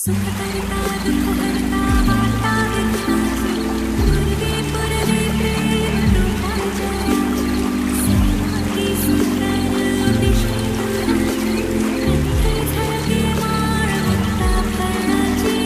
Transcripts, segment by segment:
सुख करता दुख हरता वाटा पुरवे पुरवे प्रेम तुझा जय सखी सुंदर अतिशय झळके माळ मुक्ता फळाची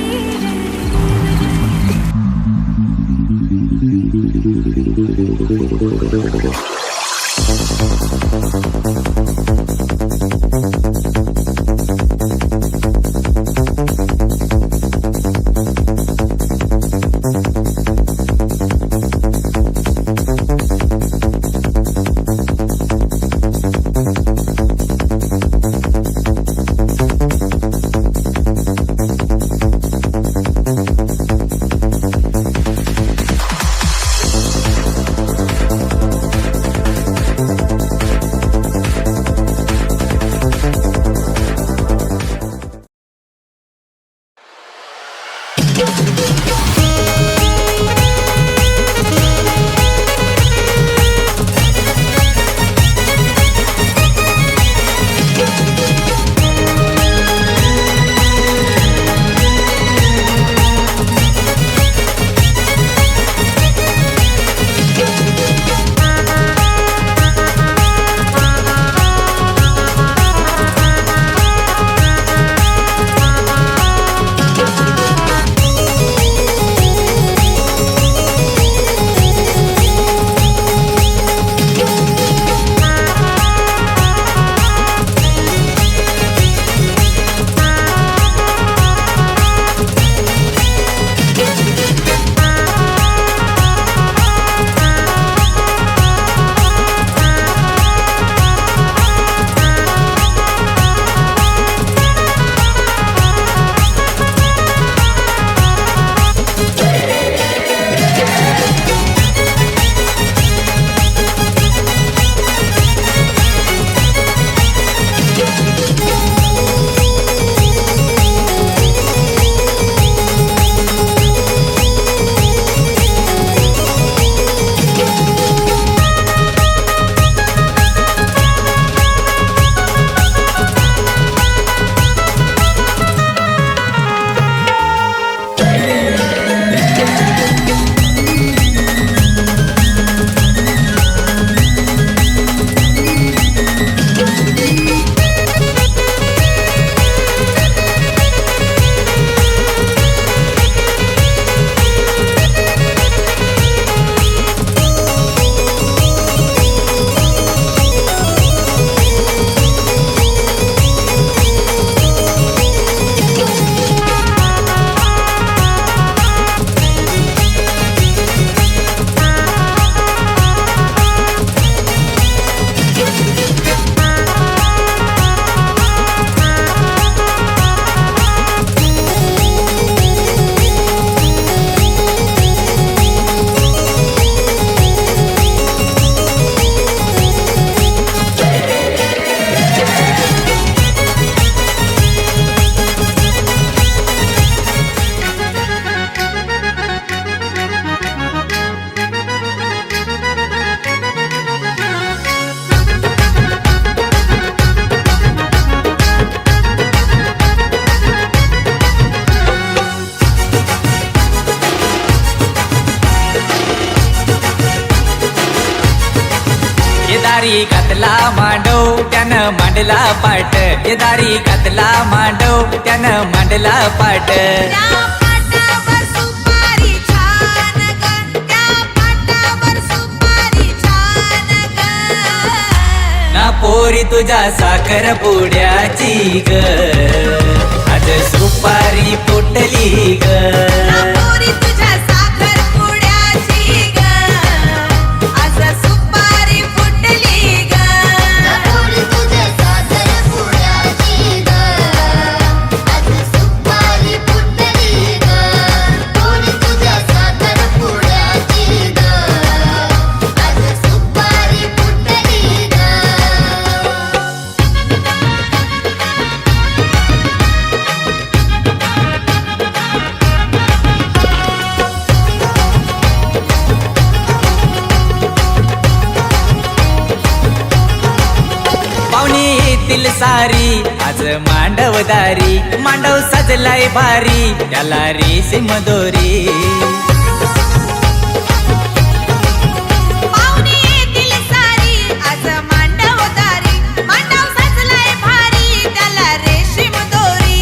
दारी घातला मांडव त्यानं मांडला पाट ये दारी घातला मांडव त्यानं मांडला पाट ना पोरी तुझ्या साखर पुड्याची ग आज सुपारी फुटली ग सारी आज मांडवदारी मांडव सजलाय भारी त्याला रेशीम दोरी पाहुणे येतील सारी आज मांडवदारी मांडव सजलाय भारी त्याला रेशीम दोरी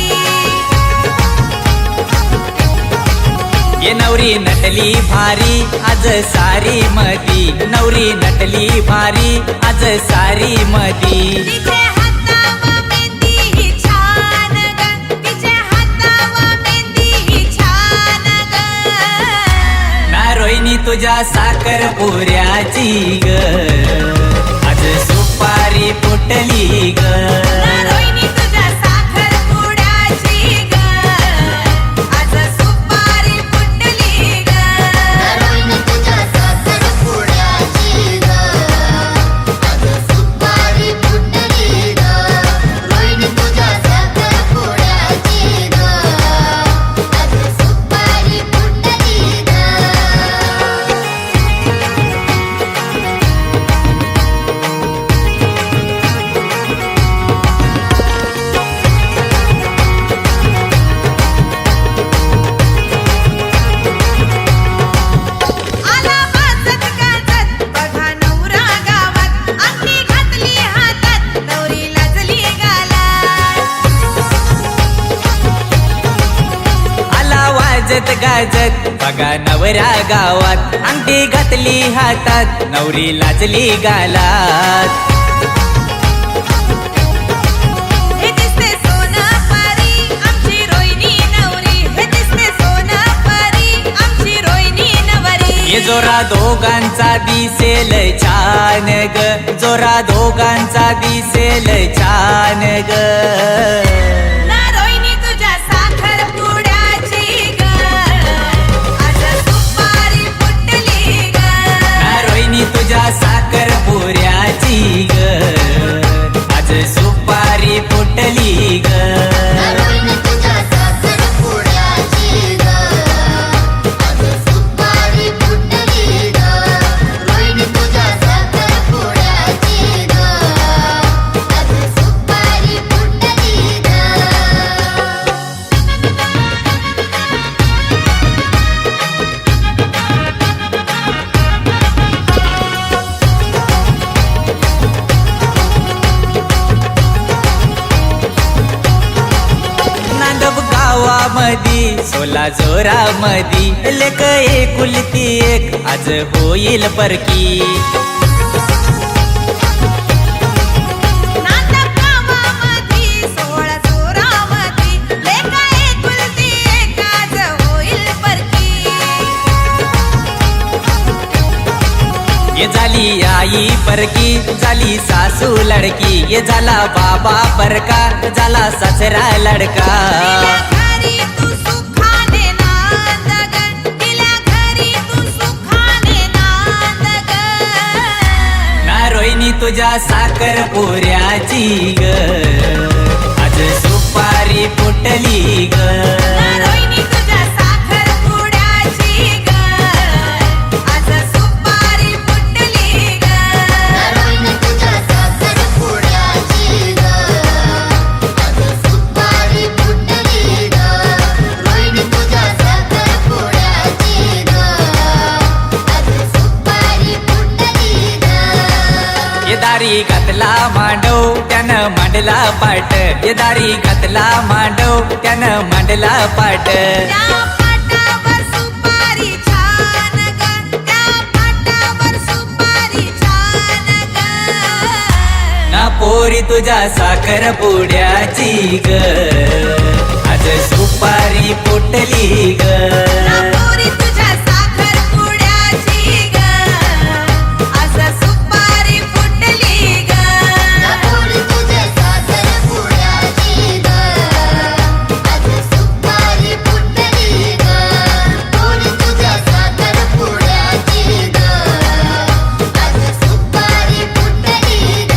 ये नवरी नटली भारी आज सारी मधी नवरी नटली भारी आज सारी मधी तिच्या हातावर मेहंदी ही छान ग तिच्या हातावर मेहंदी ही छान ग ना रोहिणी तुझ्या साखर पुऱ्याची ग आज सुपारी फुटली ग रोहिणी तुझ्या साखर पुड्याची ग आज सुपारी फुटली ग रोहिणी तुझ्या साखर पुड्याची ग आज सुपारी फुटली ग रोहिणी तुझ्या साखर पुड्याची ग आज सुपारी फुटली ग आला वाजत गाजत बघा नवरा गावात अंगठी घातली हातात नवरी लाजली गालात आला वाजत गाजत बघा नवरा गावात अंगठी घातली हातात नवरी लाजली गालात हे दिसते सोनं परी आमची रोहिणी नवरी हे दिसते सोनं परी आमची रोहिणी नवरी ये जोरा दोघांचा दिसेल छान ग जोरा दोघांचा दिसेल छान ग ना रोहिणी तुझ्या साखर पुड्याची ग आज सुपारी फुटली ग ना रोहिणी तुझ्या साखर पुऱ्याची ग आज सुपारी फुटली ग रोहिणी तुझ्या साखर पुड्याची ग आज सुपारी फुटली ग रोहिणी तुझ्या साखर पुड्याची ग आज सुपारी फुटली ग नांदब गावामधी सोला जोरामधी लेक एकुलती एक आज होईल परकी नांदब गावामधी 16 जोरामधी लेका एकुलती एक आज होईल परकी ये झाली आई परकी झाली सासू लडकी ये झाला बाबा परका झाला सासरा लडका तिला घरी तू सुखाने नांद ग तिला घरी तू सुखाने नांद ग ना रोहिणी तुझ्या साखर पुऱ्याची ग आज सुपारी फुटली ग ना रोहिणी तुझ्या साखर पुड्याची ग आज सुपारी फुटली ग रोहिणी तुझ्या साखर पुड्याची ग आज सुपारी फुटली ग रोहिणी तुझ्या साखर पुड्याची ग आज सुपारी फुटली ग ये दारी घातला मांडव त्यानं मांडला पाट ये दारी घातला मांडव त्यानं मांडला पाट त्या पाटावर सुपारी छान ग त्या पाटावर सुपारी छान ग ना पोरी तुझ्या साखर पुड्याची ग आज सुपारी फुटली ग ना पोरी तुझ्या साखर पुड्याची ग आज सुपारी फुटली ग पोरी तुझ्या साखर पुड्याची ग आज सुपारी फुटली ग पोरी तुझ्या साखर पुड्याची ग आज सुपारी फुटली ग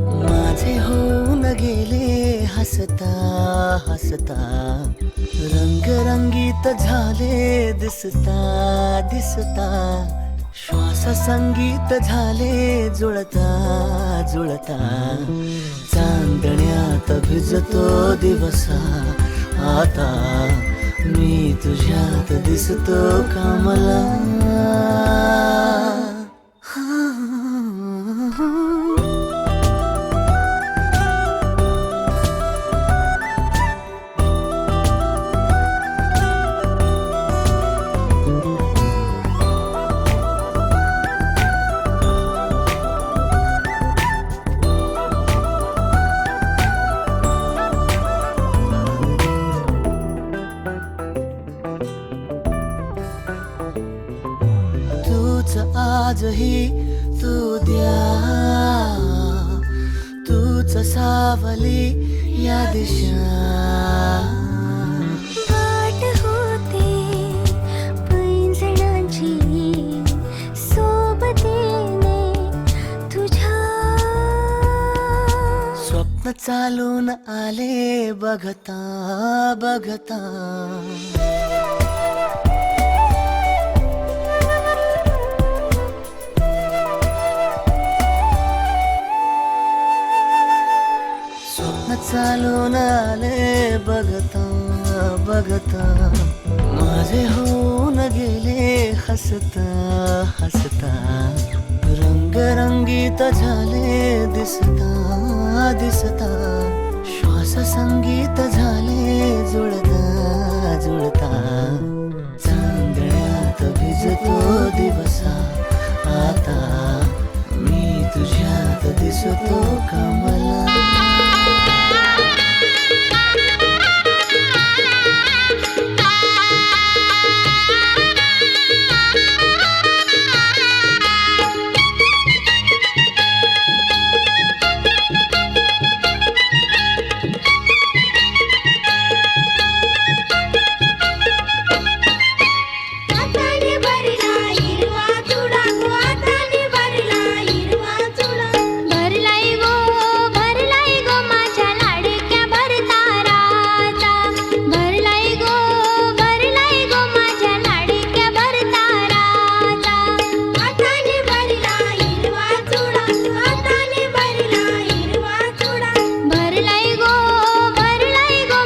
माझे होऊन गेले हसता हसता, रंगरंगीत झाले दिसता दिसता, श्वास संगीत झाले जुळता जुळता, चांदण्यात भिजतो दिवसा आता, मी तुझ्यात दिसतो कामला. तूच आजही तू द्या, तूच सावली या दिशा. वाट होते पैंजणाची सोबतीने तुझ्या, स्वप्न चालून आले बघता बघता. स्वप्न चालून आले बघता बघता, माझे होऊन गेले हसता हसता, रंगरंगीत झाले दिसता दिसता, श्वास संगीत झाले जुळता जुळता, चांदण्यात भिजतो दिवसा आता, मी तुझ्यात दिसतो कमला. हाताने भरला हिरवा चुडा गो, हाताने भरला हिरवा चुडा, भरलाय गो माझ्या लाडक्या भरताराचा, भरलाय गो माझ्या लाडक्या भरताराचा. हाताने भरला हिरवा चुडा, हाताने भरला हिरवा चुडा, भरलाय गो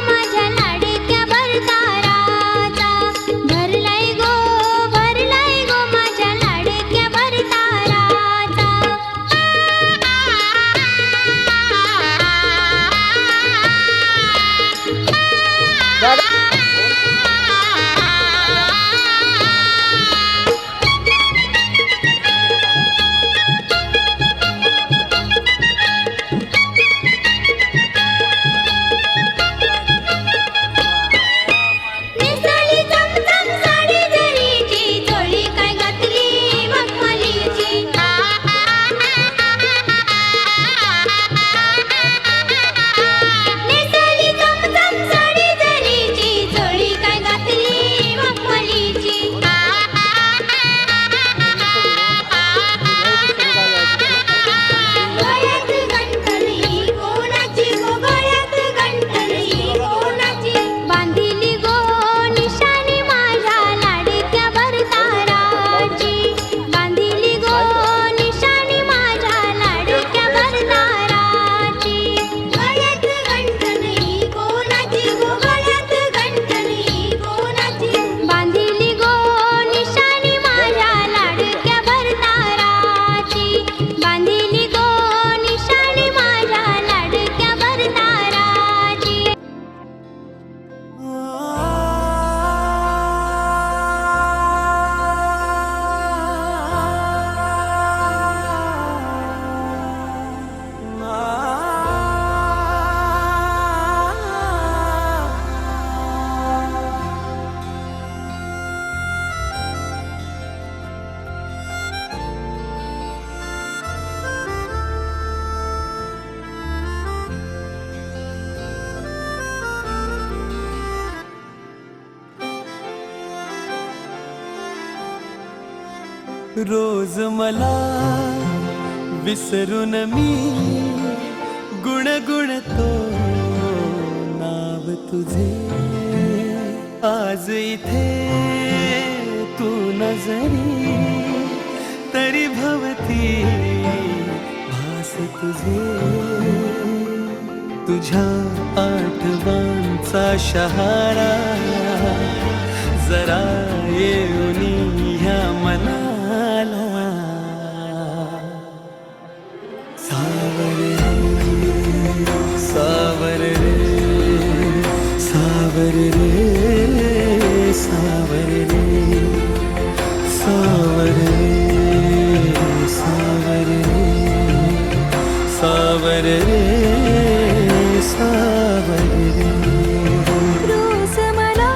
माझ्या लाडक्या भरताराचा, भरलाय गो माझ्या लाडक्या भरताराचा. नेसली चमचम साडी जरीची, चोळी काय घातली मखमलीची. नेसली चमचम साडी जरीची, चोळी काय घातली मखमलीची. गळ्यात गंठली कोणाची गो, गळ्यात गंठली कोणाची, बांधिली गो निशाणी माझ्या लाडक्या भरताराची, बांधिली गो निशाणी माझ्या लाडक्या भरताराची. गळ्यात गंठली कोणाची गो, गळ्यात गंठली कोणाची, बांधिली गो निशाणी माझ्या लाडक्या भरताराची, बांधिली गो निशाणी माझ्या लाडक्या भरताराची. रोज मला विसरून मी गुणगुणतो नाव तुझे आज इथे तू नजरी तरी भवती भास तुझे तुझ्या आठवांचा शहारा जरा येऊनी ह्या मनाला सावर रे सावर रे सावर रे सावर रे सावर रे सावर रे सावर रे रोज मला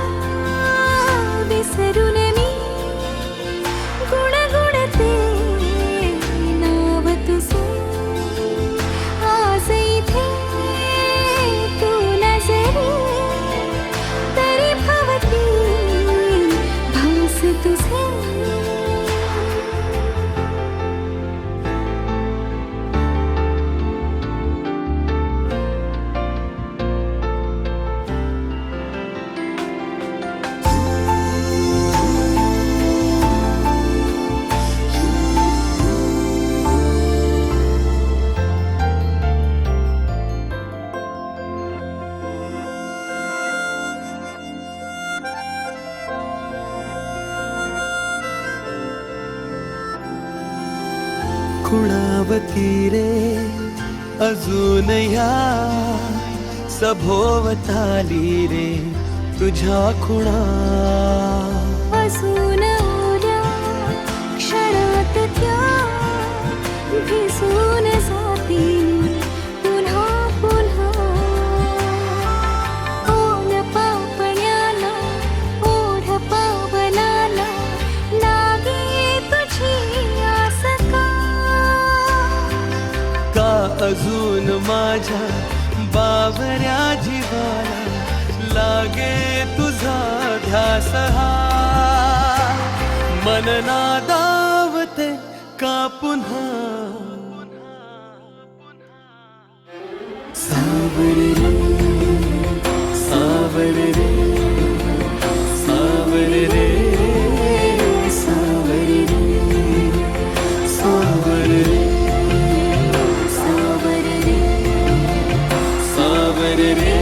विसरून मी गुणगुणते नाव तुझे आज इथे तू नजरी तरी भवती भास तुझे खुणावती रे अजून ह्या सभोवताली रे तुझ्या खुणा असून उद्या क्षणात त्या भिसून जातील पुन्हा पुन्हा ओढ पापण्याला ओढ पावनाला लागे तुझी आस का अजून माझ्या बावऱ्या जीवाला लागे तुझा ध्यास हा मन नादावते का पुन्हा सावर रे सावर रे सावर रे सावर रे सावर रे सावर रे सावर रे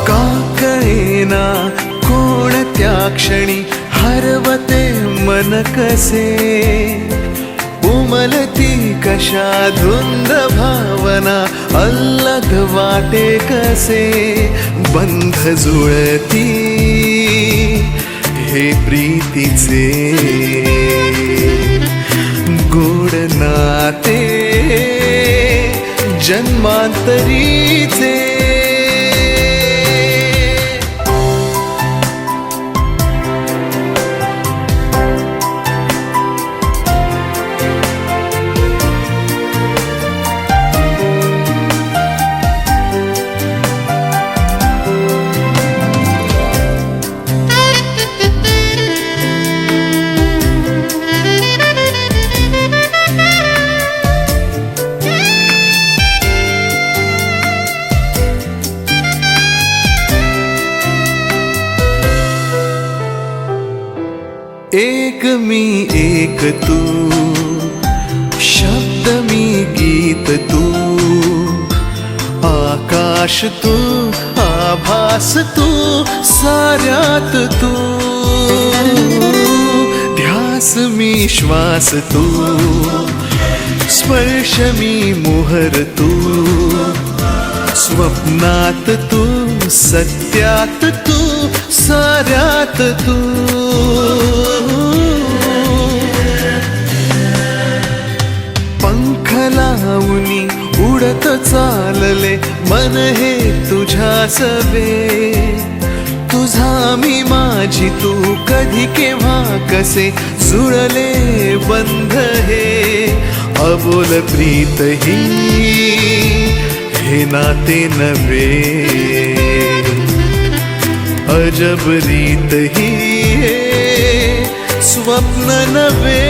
का कळेना कोणत्या क्षणी हरवते मन कसे उमलती कशा धुंद भावना अल्लग वाटे कसे बंध जुळती हे प्रीतीचे गोड नाते जन्मांतरीचे एक मी एक तू शब्द मी गीत तू आकाश तू आभास तू साऱ्यात तू ध्यास मी श्वास तू स्पर्श मी मोहर तू स्वप्नात तू सत्यात तू साऱ्यात तू पंख लावूनी उडत चालले मन हे तुझ्या सवे तू तुझा मी माझी तू कधी केव्हा कसे जुळले बंध हे अबोल प्रीत ही हे नाते नव्हे अजब रीत ही हे स्वप्न नव्हे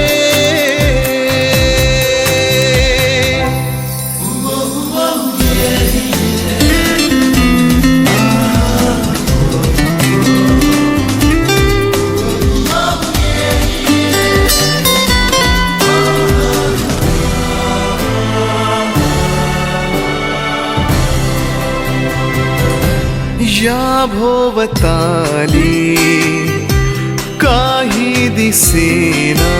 या भोवताली काही दिसेना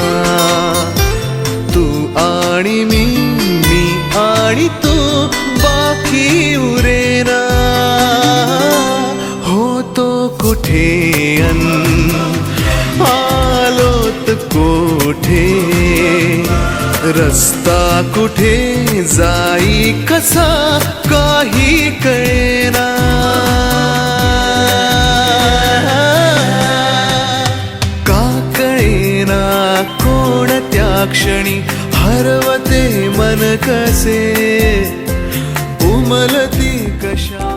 तू आणि मी आणि तू बाकी उरेना होतो कुठे आलोत कोठे रस्ता कुठे जाई कसा काही कळेना कोणत्या क्षणी हरवते मन कसे उमलती कशा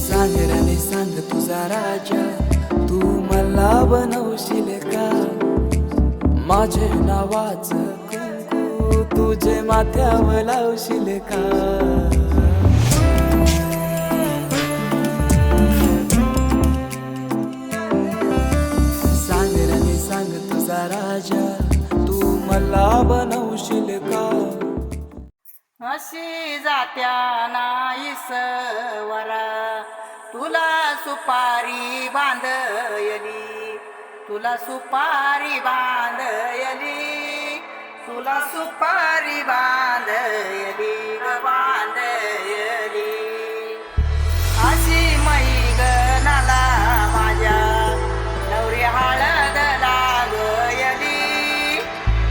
सांग रे सांग तुझा राजा तू मला बनवशील का माझे नावाचं कुंकू तुझे माथ्यावर लावशील का सांग रे सांग तुझा राजा तू मला बनवशील का अशी जात्या नाईसवरा तुला सुपारी बांधयली तुला सुपारी बांधयली तुला सुपारी बांधयली ग बांधयली अशी मैगनाला माझ्या नवरी हळद लागयली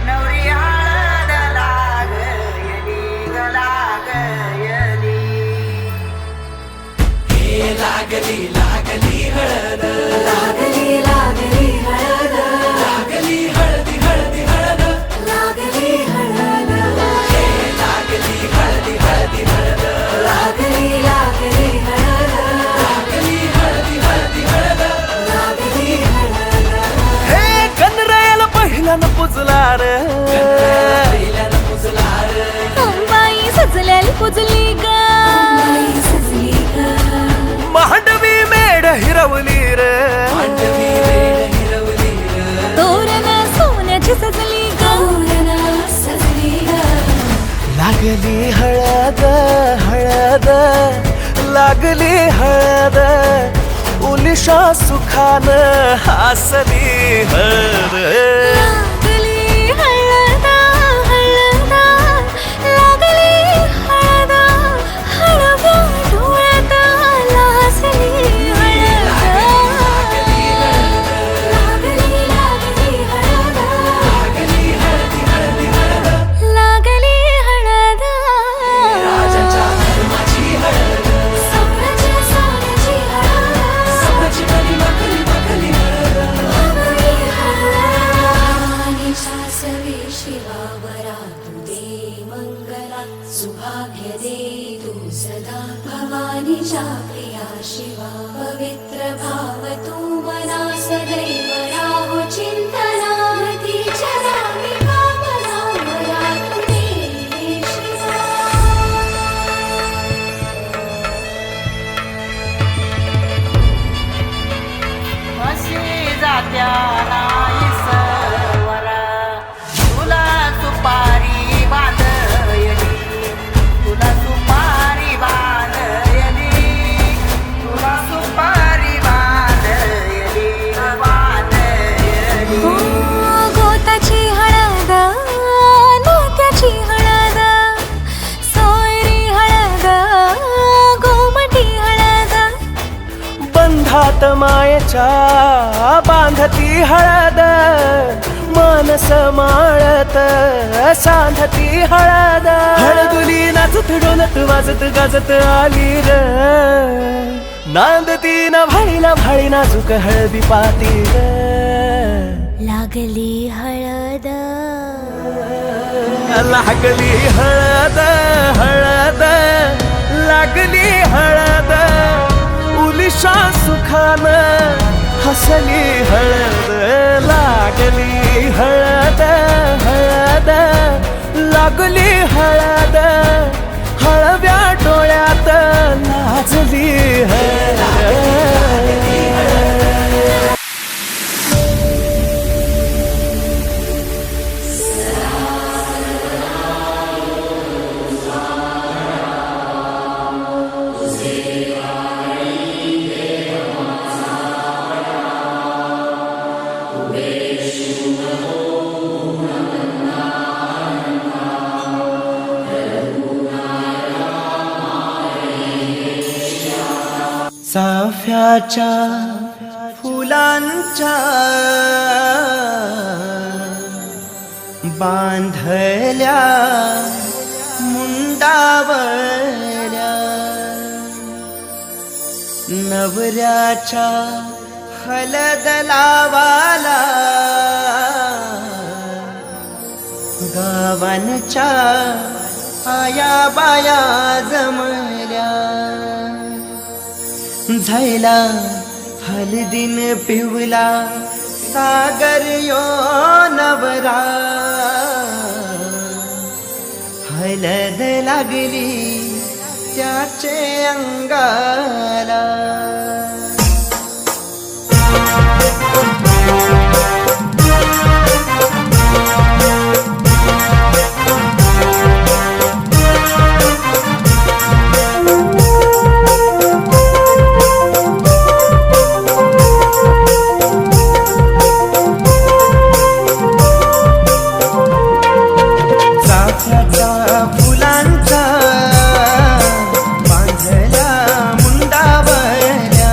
नवरी हळद लागयली ग लागयली हे लागली लागली हळद लागली लागली हळद लागली हळदी हळदी हळद लागली हळद हे लागली हळदी हळदी हळद लागली लागली हळद लागली हळदी हळदी हळद लागली हळद हे कनरायाला पहिल्यानं पुजला रे पहिल्यानं पुजला रे अंबाई सजलेली पुजली ग अंबाई सजली ग मांडवी मेढ हिरवली रे मांडवी वेळ हिरवली रे तोरण सोन्याची सजली ग तोरण सजली ग लागली हळद हळद लागली हळद उलिशा सुखान हासली हळद लागली हळद हळद लागली हळद हळव्या डोळ्यात लाजली हळद लागली लागली हळद लागली हळदी हळदी हळद लागली हळद राजाच्या धर्माची हळद सोन्याची सोन्याची हळद सोन्याची बली बकली बकली हळद लागली हळद शासवे शिवावरा तू दे मंगला सुभाग्य दे तू सदा भवानीच्या प्रिया शिवा पवित्र भाव तू मना सदैव राहो चिंतना मतीच्या नामी भावना वरा तू दे शिवा अशी जात्या नाईसवरा तुला सुपारी बांधयली तुला सुपारी बांधयली तुला सुपारी बांधयली ग बांधयली रूपात मायेच्या बांधती हळद मानस माळत सांधती हळद हळदुली नाचत डोलत वाजत गाजत आली र नांदती ना भाळीला भाळी नाजूक हळदी पाती र लागली हळद लागली हळद हळद लागली हळद उलिशा सुखान हसली हळद लागली हळद हळद लागली हळद हळव्या डोळ्यात लाजली हळद चाफ्याच्या फुलांच्या बांधल्या मुंडावल्या नवऱ्याच्या हलद लावाला गावांच्या आया बाया जमल्या झायला हलदीन पिवला सागर यो नवरा हलद लागली त्याचे अंगाला फुलांचा बांधल्या मुंडावल्या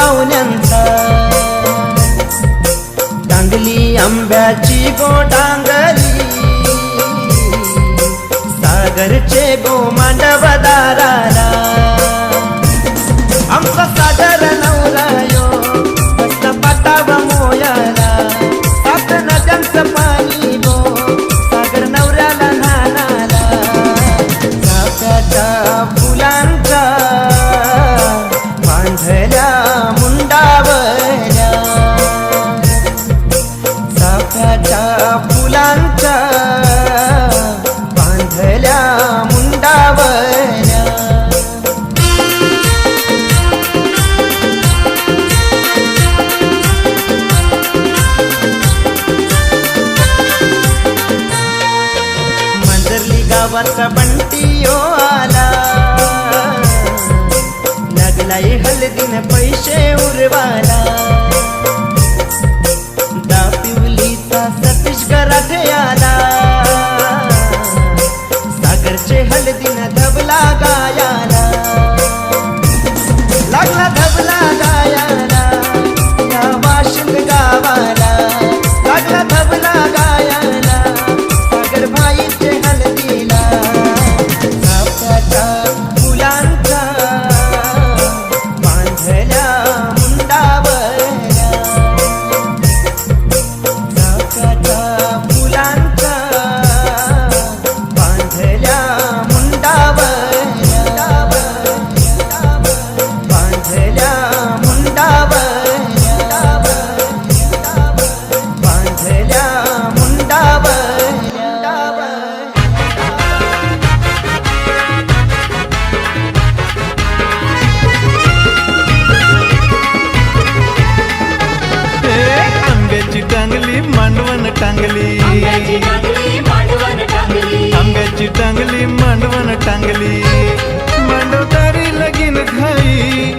पाहुण्यांचा टांगली आंब्याची गोटांगली सागरचे गो मांडव दाराला आमचा सागर नवरायो मस्त पाटाव मोयाला सात नद्यांचं पाणी गो सागर नवऱ्याला नानाला चाफ्याच्या फुलांच्या बांधल्या मुंडावल्या चाफ्याच्या फुलांच्या बांधल्या मुंडावल्या मंजरली गावाचा बंटियो आला लागलाय हलदीन पैसे उरवाला दापिवलीचा सतीश गराठे आला सागरचे हलदीन धबला गायाला लागला धबला गायाला या वाशिंद गावाला लागला धबला गायाला सागर भाईचे हलदीला चाफ्याच्या फुलांच्या बांधल्या मुंडावल्या चाफ्याच्या फुलांच्या बांधल्या मुंडावल्या बांधल्या मुंडावल्या बांधल्या मुंडावल्या आंब्याची टांगली मांडवण टांगली आंब्याची टांगली मांडवण टांगली मांडवदारी लगीन घाई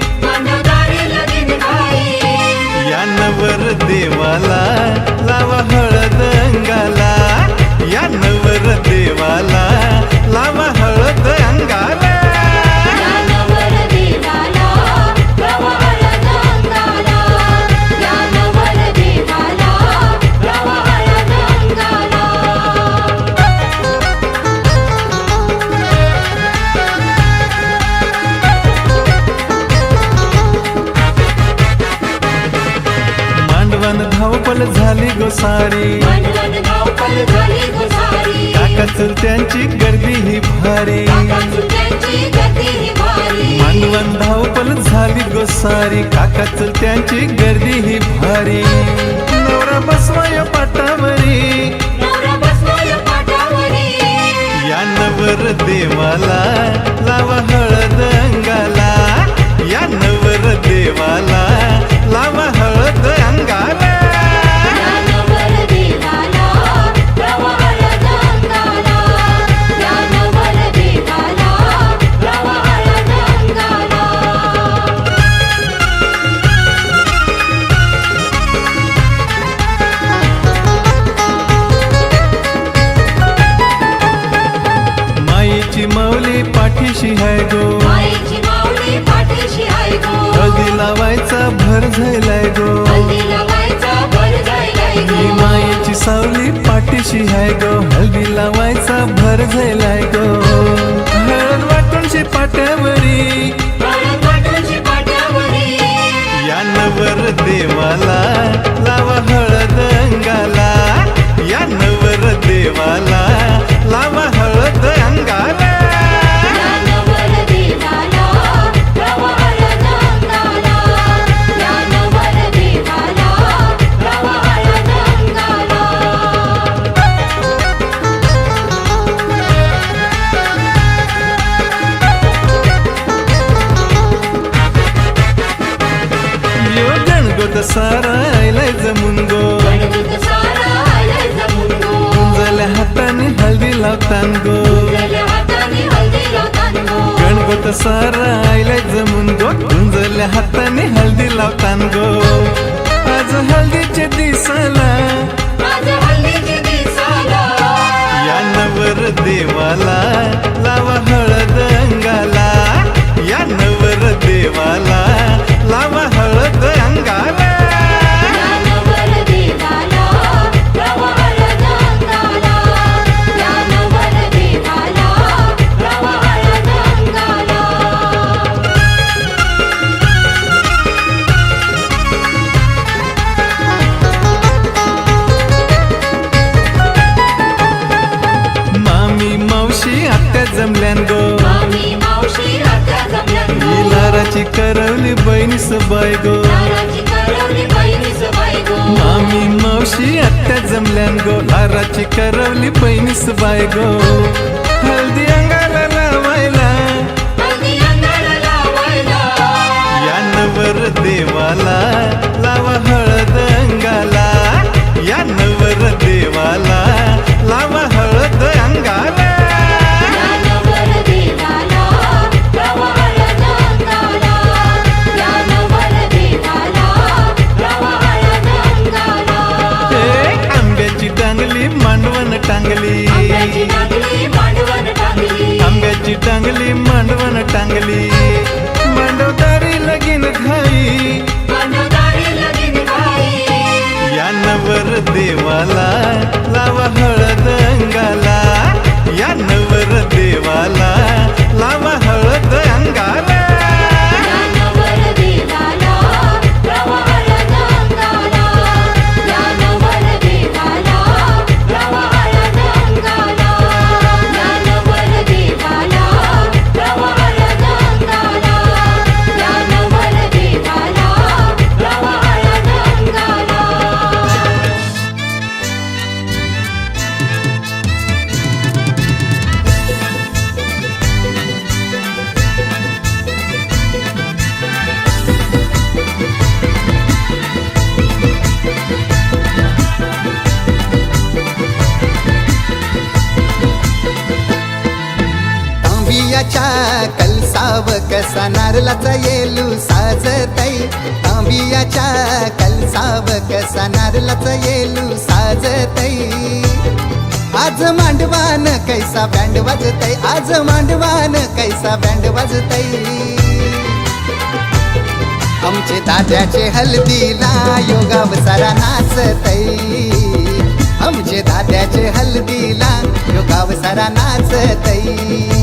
या नवर देवाला लावा हळद अंगाला या नवर देवाला लावा हळद अंगाला मांडवण धावपल झाली गोसारी काका चुलत्यांची गर्दी ही भारी मांडवण धावपल झाली गोसारी काका चुलत्यांची गर्दी ही भारी नवरा बसवाय पाटावरी या नवर देवाला लावा हळद अंगाला या नवर देवाला लावा हळद अंगाला माईची माऊली पाठीशी है गो हळदी लावायचा भर झालाय गो ही माईची सावली पाठीशी है गो हळदी लावायचा भर झालाय गो हळद वाटूनशी पाट्यावरी या नवर देवाला लावा हळद अंगाला या नवर देवाला लावा हळद अंगाला यो गणगोत सारा आयलाय जमून गो गुंजल्या हाताने हळदी लावतान गो गणगोत सारा आयलाय जमून गो गुंजल्या हाताने हळदी लावतान गो आज हळदीचे दिसाला या नवर देवाला लावा हळद अंगाला या नवर देवाला लावा हळद बाय गो लाराची करवली बहिणीस बाई गो मामी मावशी आत्या जमल्यान गो लाराची करवली बहिणीस बाय गो हळदी अंगाला लावायला हळदी अंगाला लावायला या नवर देवाला लावा हळद अंगाला या नवर देवाला लावा हळद अंगाला या नवर देवाला लावा हळद अंगाला या नवर देवाला लावा हळद अंगाला आंब्याची टांगली मांडवण टांगली आंब्याची टांगली मांडवण टांगली आंब्याची टांगली मांडवण टांगली मांडवदारी लगीन घाई मांडवदारी लगीन घाई या नवर देवाला लावा हळद अंगाला या नवर देवाला लावा हळद अंगाला या नवर देवाला लावा हळद अंगाला या नवर देवाला लावा हळद अंगाला या नवर देवाला लावा हळद अंगाला या नवर देवाला लावा हळद अंगाला तांबियाच्या कलसाव कसा नारळाचा येलू साजतई तांबियाच्या कलसाव कसा नारळाचा येलू साजतई आज मांडवान कैसा बँड वाजतई आज मांडवान कैसा बँड वाजतई आमचे दाद्याचे हल्दीला योगाव सारा नाचतई आमचे दाद्याचे हल्दीला योगाव सारा नाचतई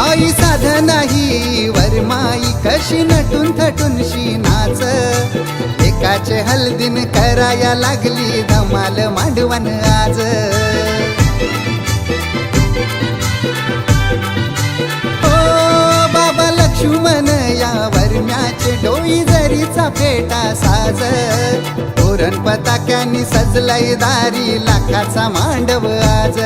आई साध नाही वरमाई कशी नटून थटून शी नाच एकाचे हल्दीन कराया लागली धमाल मांडवण आज ओ बाबा लक्ष्मण या वरम्याचे डोई जरीचा पेटा साज तोरण पताक्यांनी सजलय दारी लाखाचा मांडव आज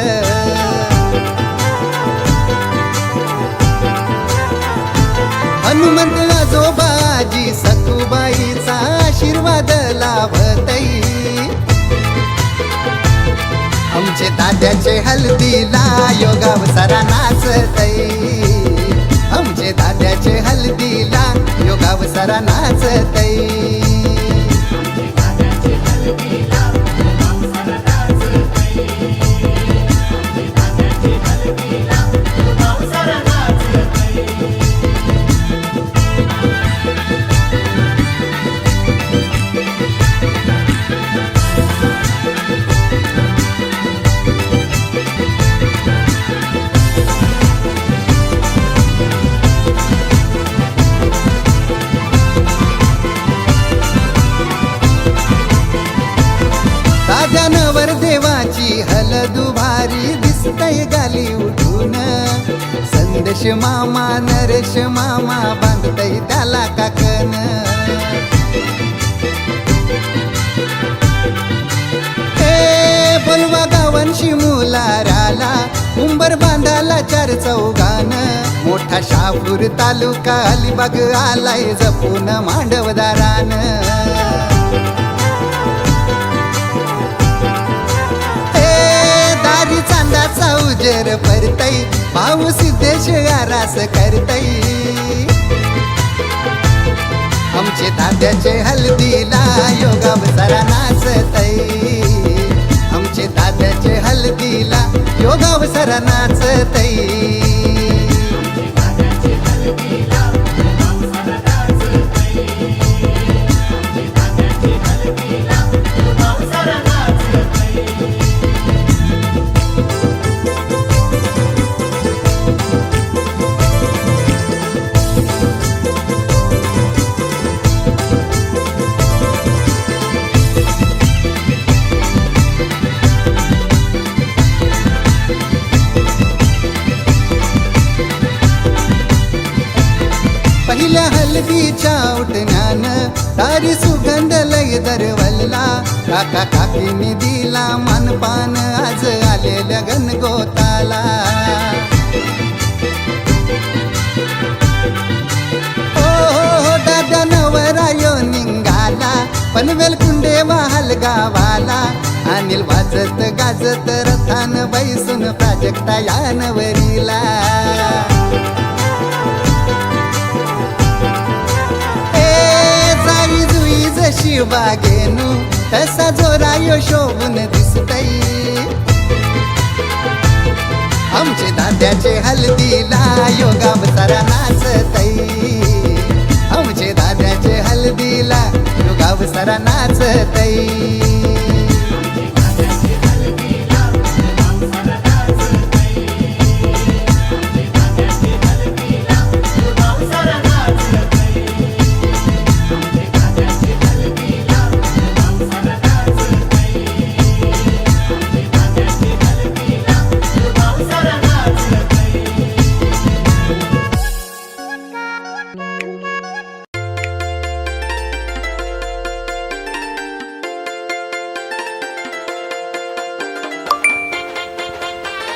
हनुमंत आजोबाजी सखुबाईचा आशीर्वाद लाभतई आमचे दाद्याचे हल्दीला योगाव सारा नाचतई आमचे दाद्याचे हल्दीला योगाव सारा नाचतई राजानवर देवाची हलदू भारी दिसतय गाली उठून संदेश मामा नरेश मामा बांधतय त्याला काकन हे बोलवा गावांशी मुलाराला उंबर बांधाला चार चौघान मोठा शापूर तालुका अलिबाग आलाय जपून मांडवदारान चांदाचा उजेर परतई भाऊ सिद्धेश आरास करतई आमचे दाद्याचे हल्दीला योगाव सारा नाचतई आमचे दाद्याचे हल्दीला योगाव सारा नाचतई आईच्या उठण्यानं तारी सुगंध लय दरवल्ला. काका काकीनी दिला मानपान आज आलेल्या गणगोताला. ओ दादा नवरायो निघाला पनवेल कुंडे वाहल गावाला. अनिल वाजत गाजत रथान बैसून प्राजक्ता या नवरीला. जशी बागेनु तसा जोरायो शोभून दिसतई. आमचे दाद्याचे हल्दीला यो गाव सारा नाचतई. आमचे दाद्याचे हल्दीला यो गाव सारा नाचतई.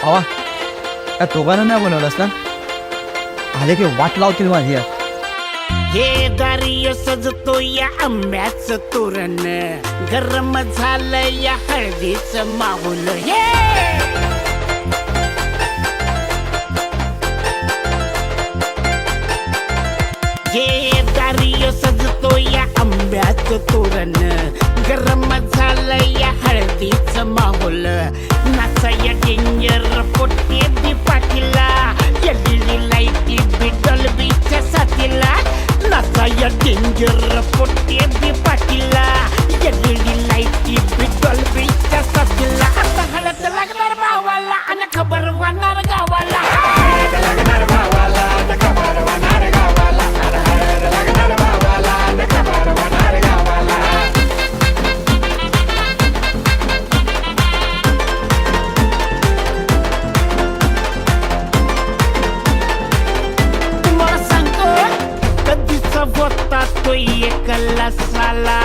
हवा त्या दोघांना नाही बोलवलंस ना. आले की वाट लावतील माझी. हे दारिय सजतो या आंब्याचं तोरण, गरम झालं या हळदीचं माहोल. हे दारिय सजतो या आंब्याचं तोरण, गरम झालं या हळदीचं माहोल. नाचाया डेंजर पोटे बी पाठीला, एलईडी लाईटी बी डॉल्बीच्या साथीला. नाचाया डेंजर पोटे बी पाठीला, एलईडी लाईटी बी डॉल्बीच्या साथीला. आता हळद लागणार भावाला आणि खबर होणार गावाला. हळद लागणार भावाला आणि खबर होणार गावाला. हळद लागणार भावाला आणि खबर होणार गावाला. होता तो एकला साला,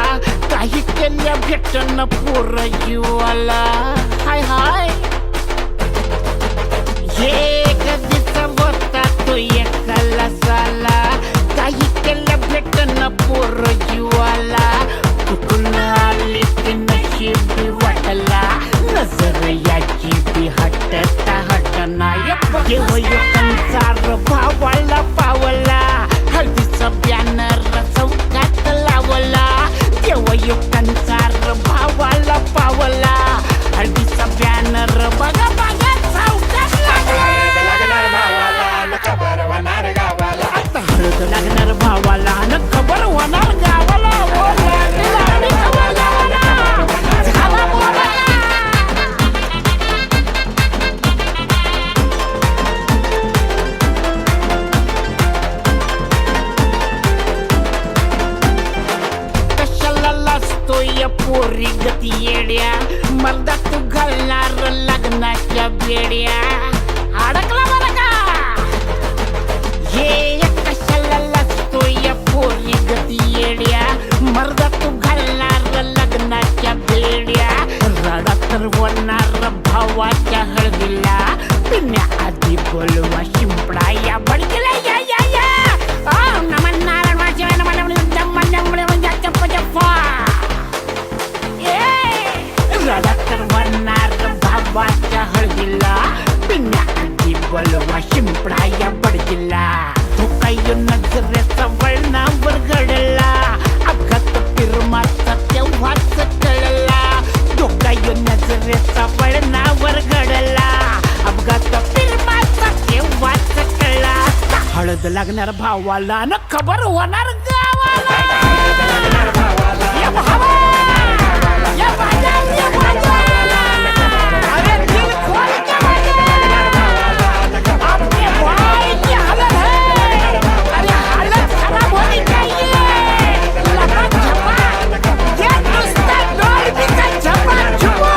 काही केल्या भेटन पोर जीवाला. हाय हाय हे कधीचा होता तो एकला साला, काही केल्या भेटन पोर जीवाला. कुठून आली ते नशीबी वाटला, नजर याची बी हटता हटना. कंचार भावाला पावला, हळदीचा बॅनर चौकात लावला. देवयुक्तांचा भावाला पावला, हळदीचा बॅनर बघा बघा चौकात लागणार भावाला न खबर होणार गावाला. आता हळद लागणार भावाला न खबर होणार गावाला. पोरी गती येड्या, मर्दा तू घालणार लग्नाच्या बेड्या. अडकला बरं का हे कशाला लाजतो या पोरी गती येड्या, मर्दा तू घालणार लग्नाच्या बेड्या. रडा तर होणार भावाच्या हळदीला, पिण्याआधी बोलवा शिंपडा या बडकीला. या या या नमन नारायण वाचे नमन रडा तर होणार भावाच्या हळदीला, पिण्याआधी बोलवा शिंपडा या बडकीला. धोकाय नजरेचा वळणावर घडला, अपघात फिरमाचा तेव्हाच कळला. धोकाय नजरेचा वळणावर घडला, अपघात फिरमाचा तेव्हाच कळला. हळद लागणार भावाला न खबर होणार गावाला. या भावा या बाजा या बाजा. अरे दिल खोल के बाजा. आपके भाई की हालत है, अरे हालत खराब होनी चाहिए. लगा झपा ये नुसता डोल भी का झपा झुपा.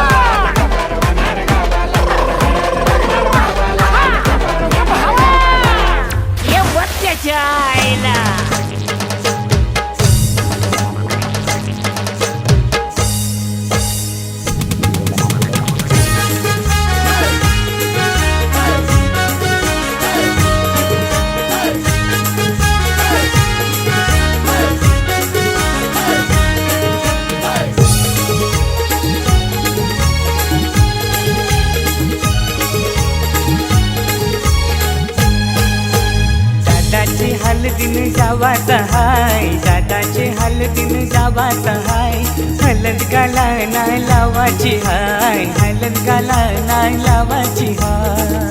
ये भावा ये बच्चे आईला. जोवाचा हाय दादाचे हलदीन जावाचा हाय हलद गाला नाही लावाची हाय हलद गाला नाही लावाची हाय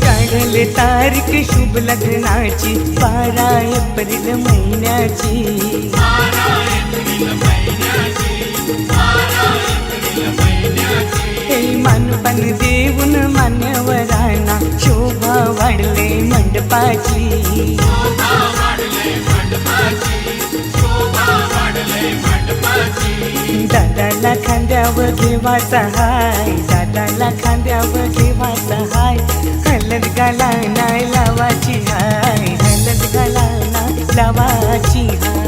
काढले तारीख शुभ लग्नाची 12 एप्रिल महिन्याची हे मानपण देऊन मान्यवरांना शोभा वाढले मंडपाची दादाला खांद्यावर घेवाचा हाय दादाला खांद्यावर घेवाचा हाय हलद गाला नाही लावाची हाय हलद गाला नाही लावाची हाय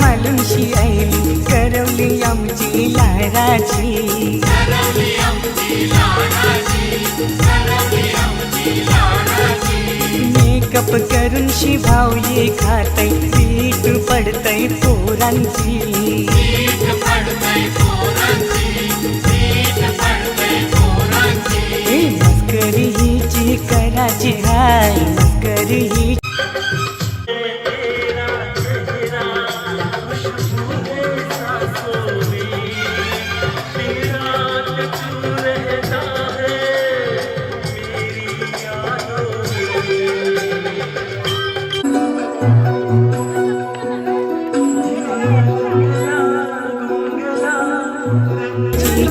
मालुमशी आईली करवली आमची लाडाची मेकअप करून शिभाव ये खातय पीठ पडतय पोरांची मस्करी हिची कराची हाय मस्करी ही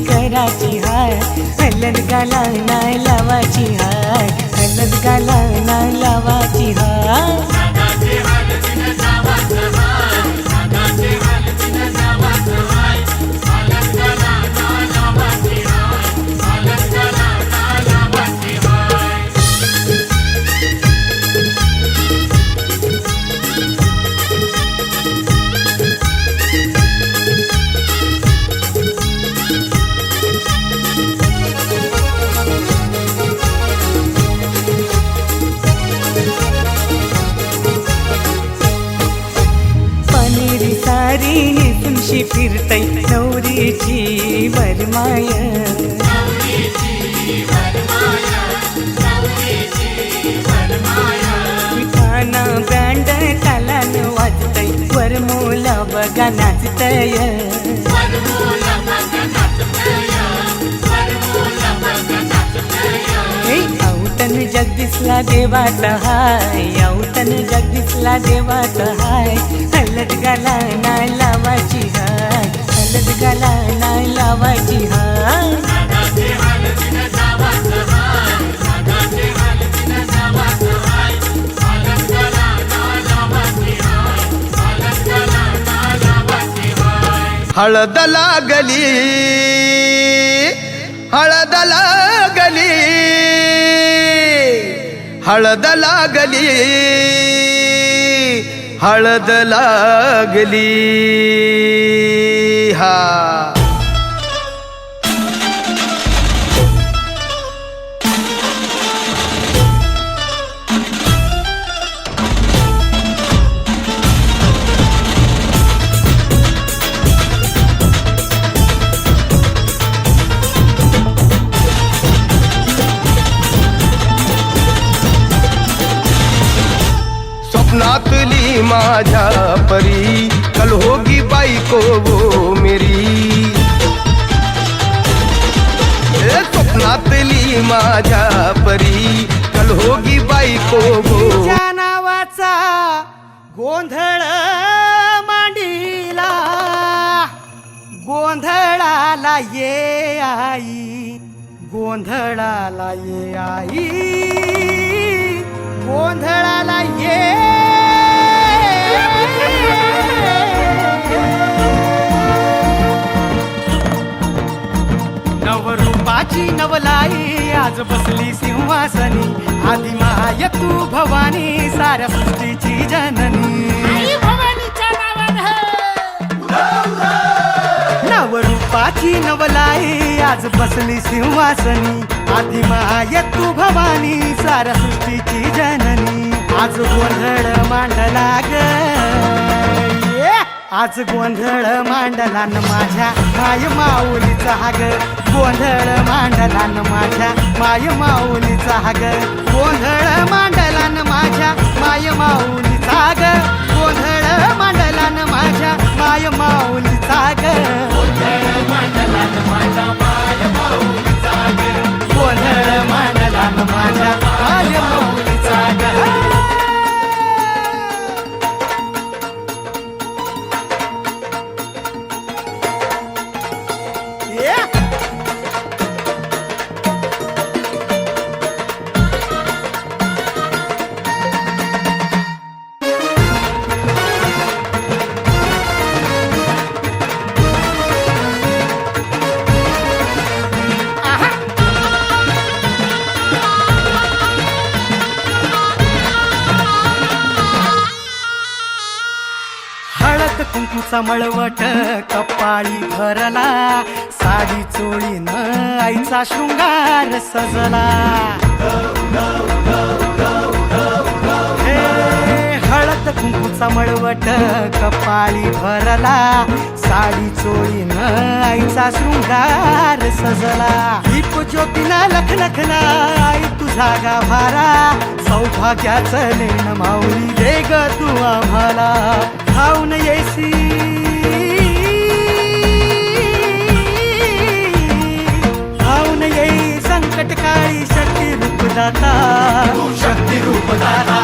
कराची हाय हलद गाला नाही लावाची हाय हलद गाला नाही लावाची हाय तुमशी फिरतय नवरीची वरमाय खाना बँड तालान वाजतय वरमोला बघा नाचतय औतन जगदीशला देवाचा हाय औतन जगदीशला देवाचा हाय हलद गाला नाही लावाची हाय हलद गाला नाही लावाची हाय हळद लागली हळद लागली हळद लागली हळद लागली हा स्वप्नातली माझ्या परी कल होगी बाईको वो मेरी स्वप्नातली बाई माझ्या परी कल होगी बायको गो. तिच्या नावाचा गोंधळ मांडीला गोंधळाला ये आई गोंधळाला ये आई गोंधळाला ये. नवरूपाची नवलाई आज बसली सिंहासनी आधी माय तू भवानी साऱ्या सृष्टीची जननी. आई भवानीच्या नवरूपाची नवलाई आज बसली सिंहासनी आधी माय तू भवानी साऱ्या सृष्टीची जननी. आज गोंधळ मांडला ग आज गोंधळ मांडला न माझ्या माय माऊलीचा हाग गोंधळ मांडला न माझ्या माय माऊलीचा हाग गोंधळ मांडला न माझ्या माय माऊलीचा हाग गोंधळ मांडला न माझ्या माय माऊलीचा हाग गोंधळ मांडला न माझ्या माय माऊलीचा हाग गोंधळ मांडला न माझ्या माय माऊलीचा हाग. कुंकूचा मळवट कपाळी भरला साडी चोळीन आईचा शृंगार सजला. हे हळद कुंकूचा मळवट कपाळी भरला साडी चोळीन आईचा शृंगार सजला. दीप ज्योतीना लखलखना आई तुझा गाभारा सौभाग्याचं लेण माऊली दे ग तू आम्हाला. खाऊन येसी खाऊन येई संकट काळी शक्ती रूपदाता शक्ती रूपदाता.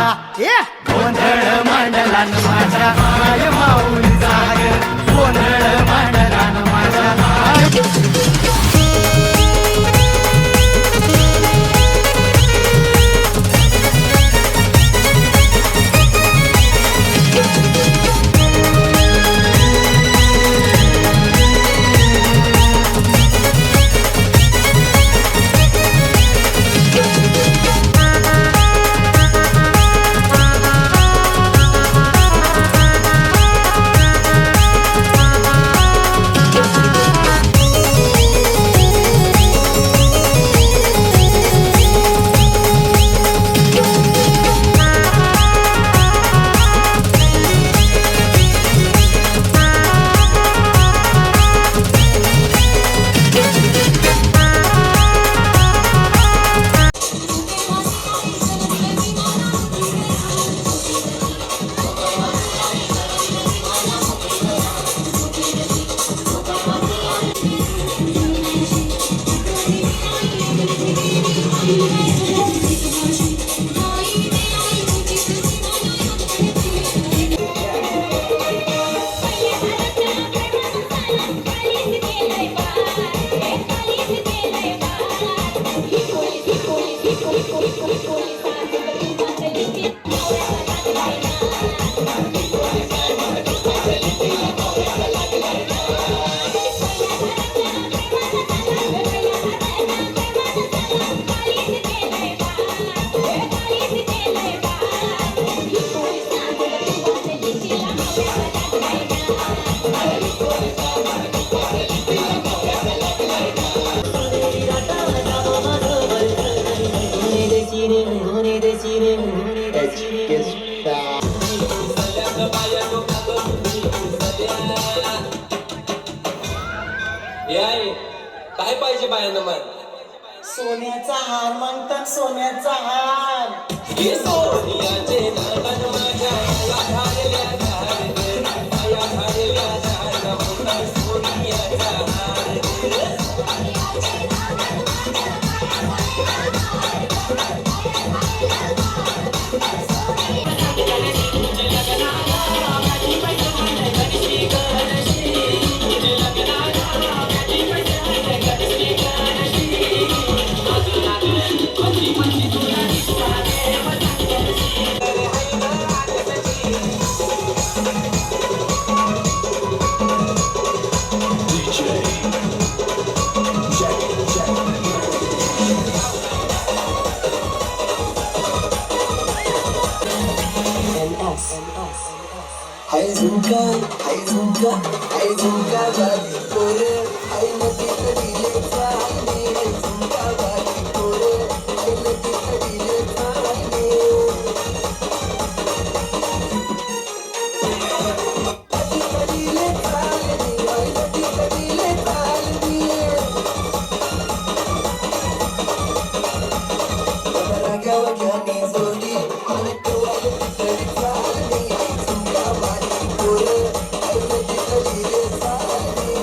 गोंधळ मांडला न माझ्या माय माऊलीचा हाग गोंधळ मांडला न माझ्या काय पाहिजे बायांना मग? सोन्याचा हार मागतात, सोन्याचा हार. हे सोन्याचे नागन माझ्या घालल्या घालल्या घालल्या सोनियाचा हार. हाय झुमका हाय झुमका हाय झुमका वाली पोरे हाय नदी कडीले चालली हाय झुमका वाली पोरे हाय नदी कडीले चालली नदी कडीले चालली हाय नदी कडीले चालली रागावा घ्याने जोडी आणि टोवाले तरी चालली हाय झुमका वाली पोरे हाय नदी कडीले चालली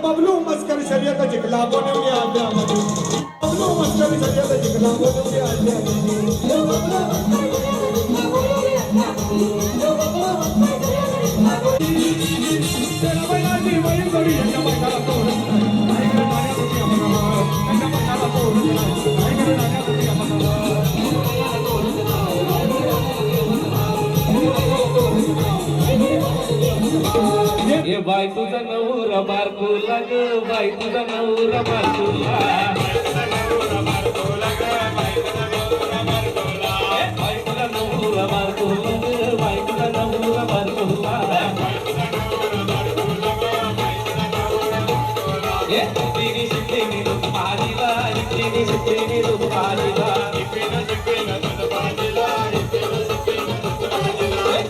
बबलू मस्कर शर्यत जिंकला बोलूया आद्यामध्ये बबलू मस्कर शर्यत जिंकला बोलूया ये बाई तुझा नवरा बारकुला ग बाई तुझा नवरा बारकुला बाई तुझा नवरा बारकुला ग बाई तुझा नवरा बारकुला ये तिनी शिकली रूप पाहिला तिनी शिकली रूप पाहिला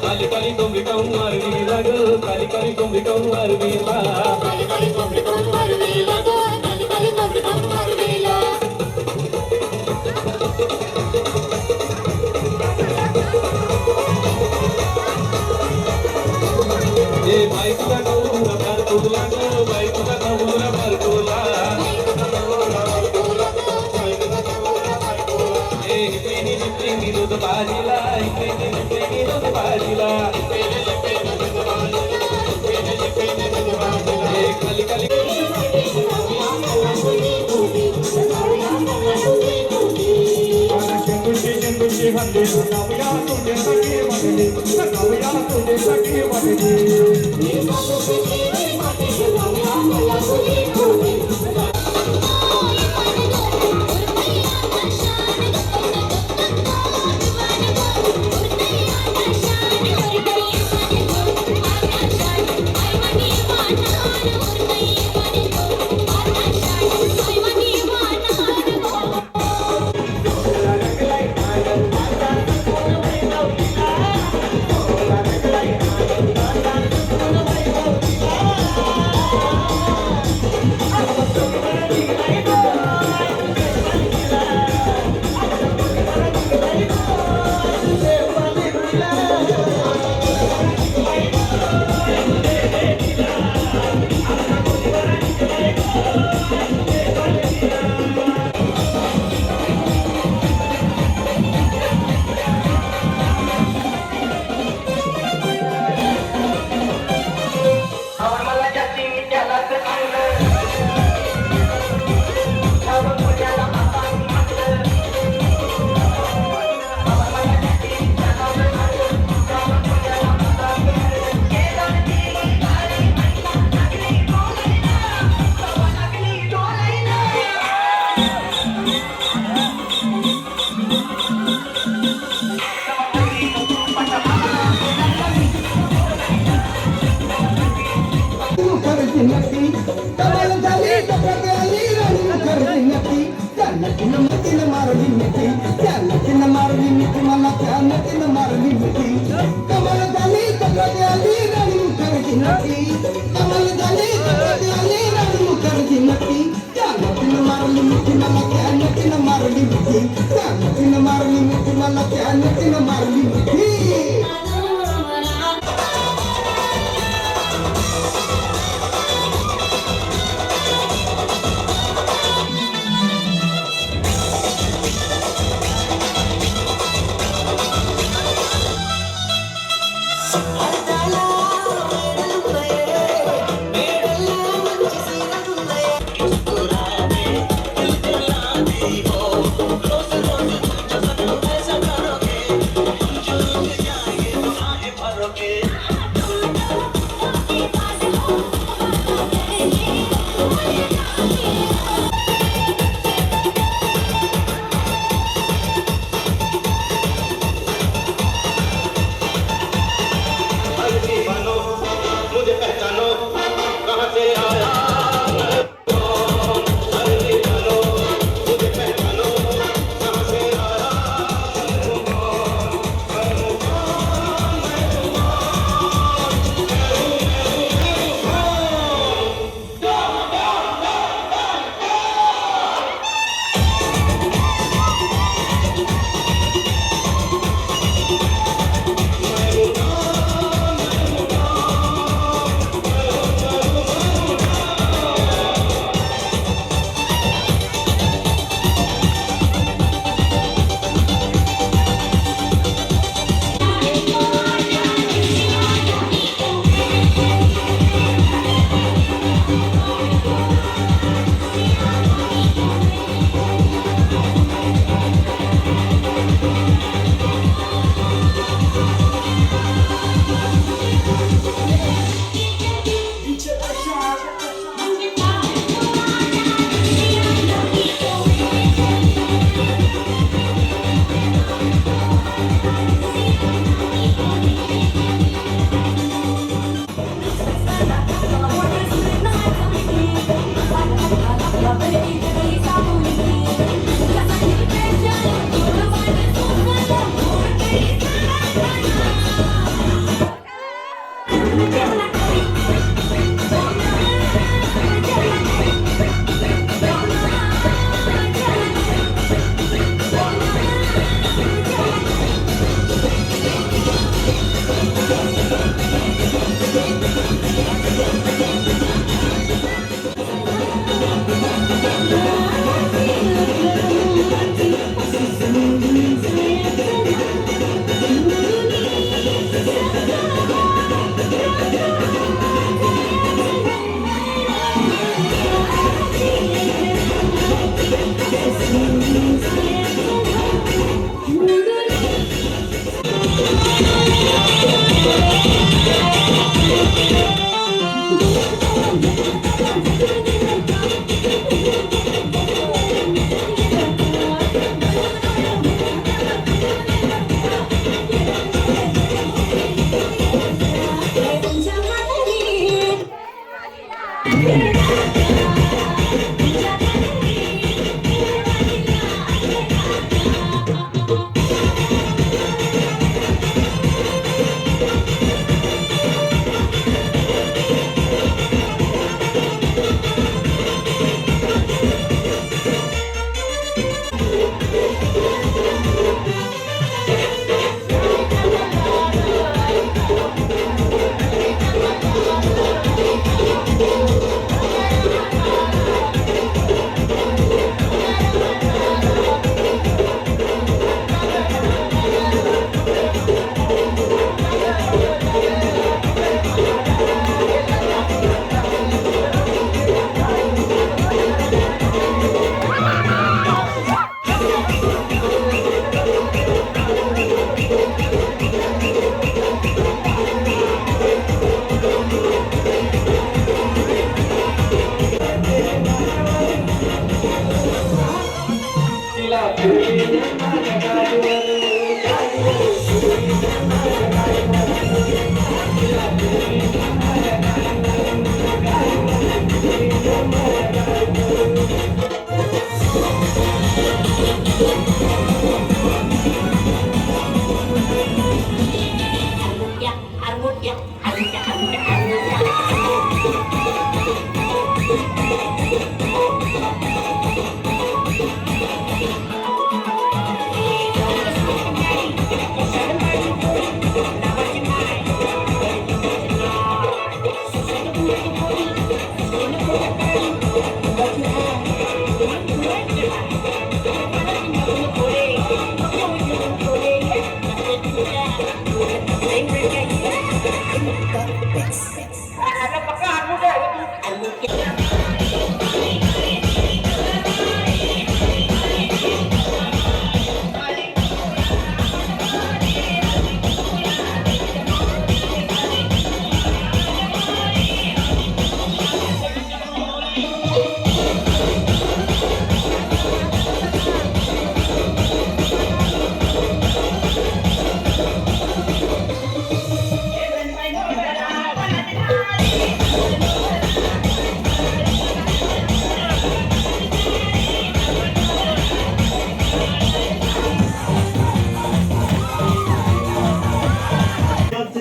काली काली कोंबडी काऊन मारवीला ग काली काली कोंबडी काऊन मारवीला काली काली कोंबडी कोण मारवीला ग काली काली कोंबडी कोण मारवीला ए बाई तुझा नवरा बारकुला ग बाई तुझा नवरा बारकुला ए इकडे दूध भाजीला इकडे दूध भाजीला ए खाली खाली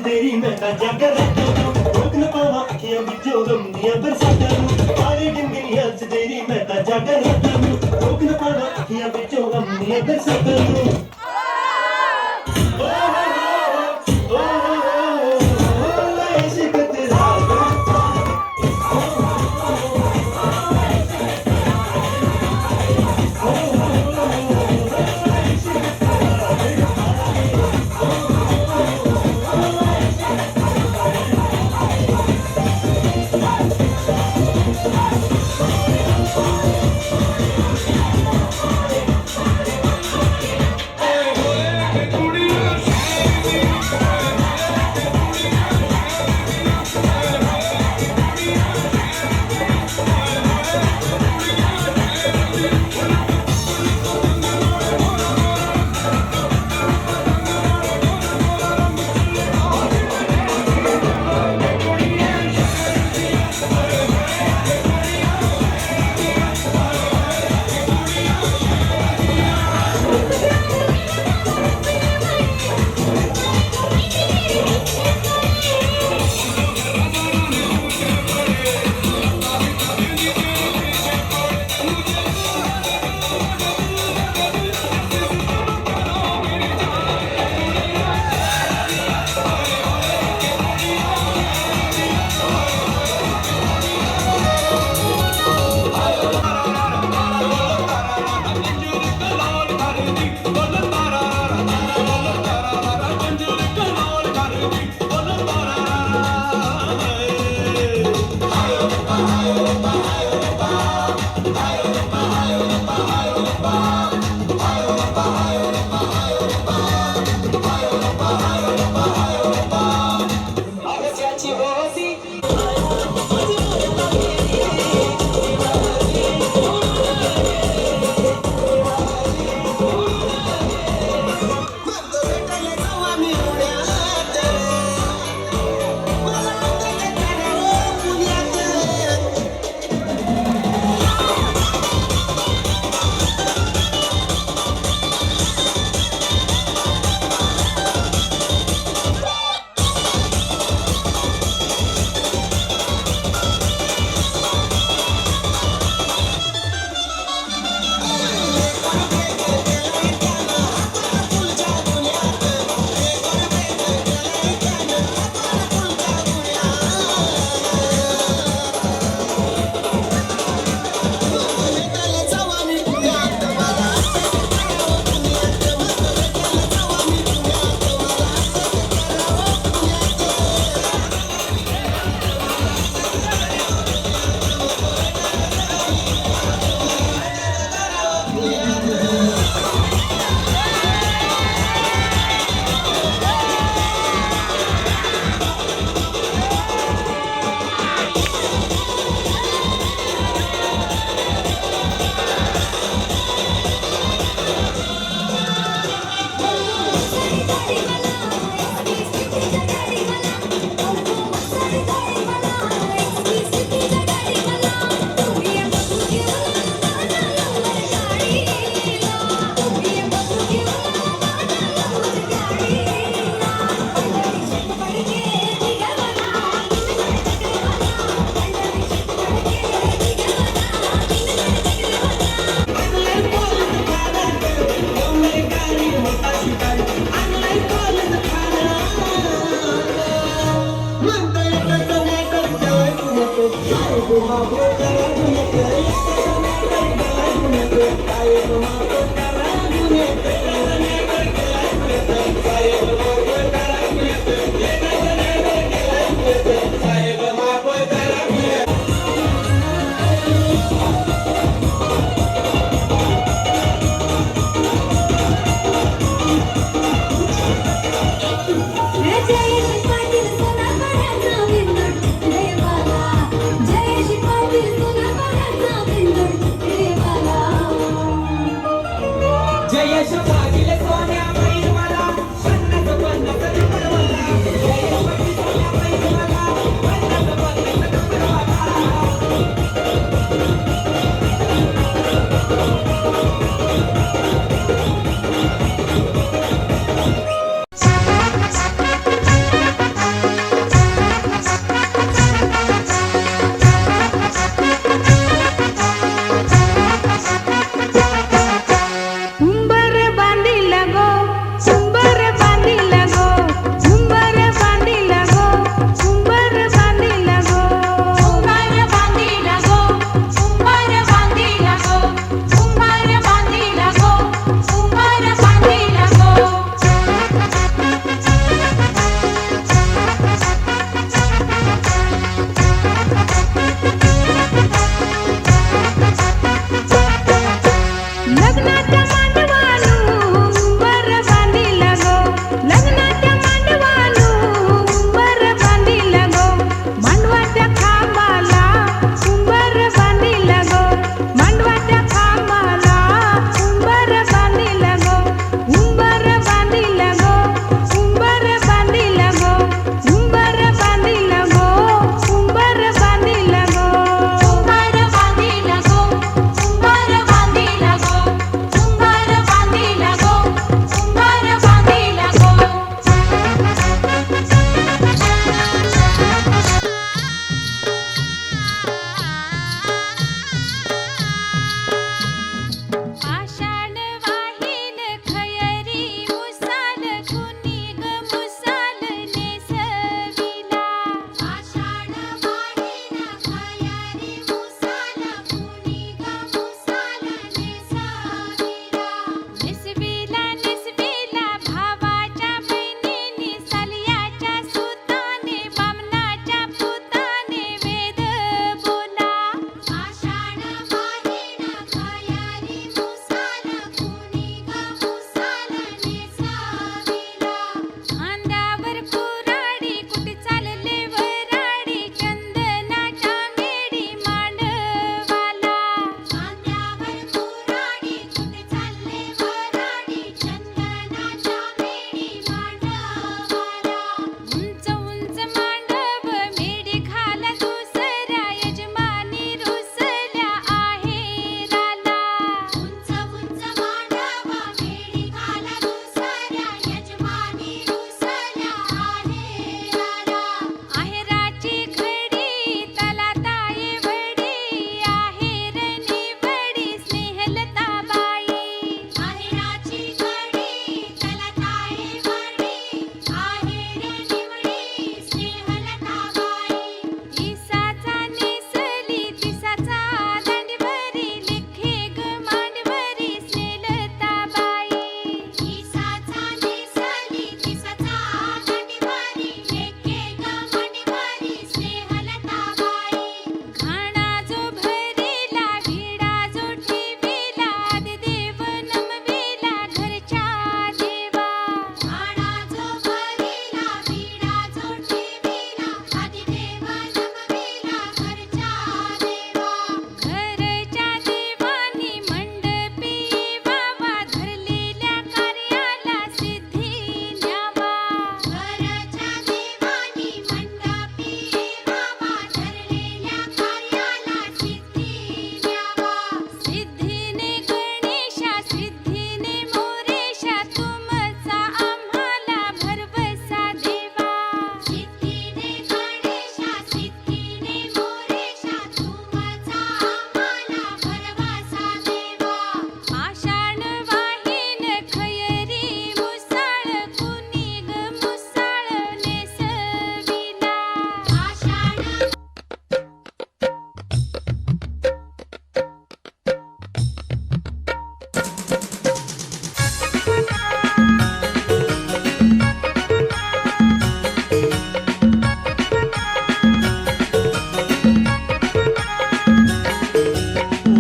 तेरी मैं जागर रहता हूँ रोक न पावा अखियां बिचों गम दियां बरसातां नूं आरे डिंगरियां च तेरी मैं जागर रहता हूँ रोक न पावा अखियां बिचों गम दियां बरसातां नूं इश्क तेरा जयेश पाटील सोनापाड्याचा बिंदूड रे बाला जयेश पाटील सोनापाड्याचा बिंदूड रे बाला जयेश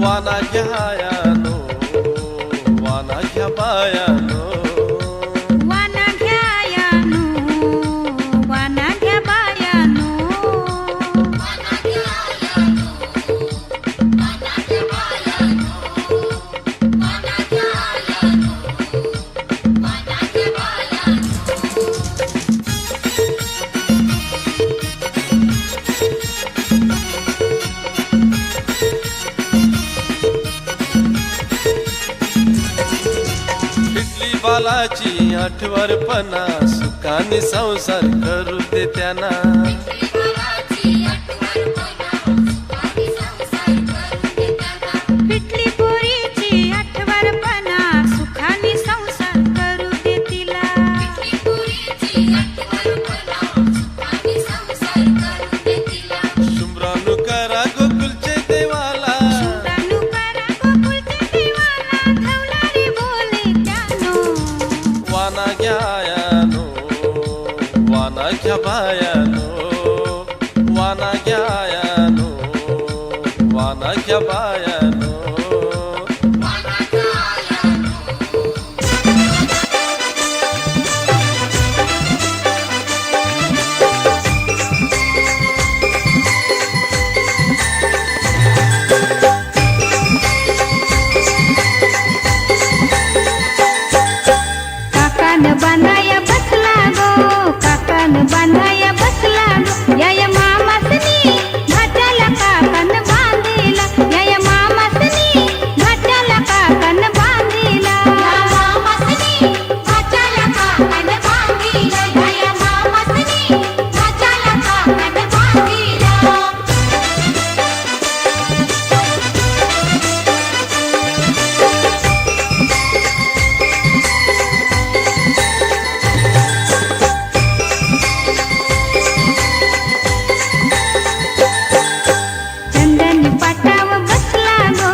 वाना घ्यायानो वाना घ्या बायानो वाना घ्यायानो वाना घ्या बायानो पिटली बालाची आठवरपणा सुखाने संसार करू दे त्यांना पिटली पोरीची आठवरपणा सुखाने संसार करू दे तिला शुभ्रानु करा गोकुलचे देवाला रानू करा गोकुळचे देवाला धवलारी बोले त्यानो वाना घ्यायानो वाना घ्या बायानो वाना घ्यायानो वाना घ्या बायानो काकान बांधाया बसला गो काकान बांधाया बसला गो या मामासनी घाटाला काकान बांधिला या मामासनी घाटाला काकान बांधिला मामासनी घाटाला काकान बांधिला या मामासनी घाटाला काकान बांधिला चंदनी पाटाव बसला गो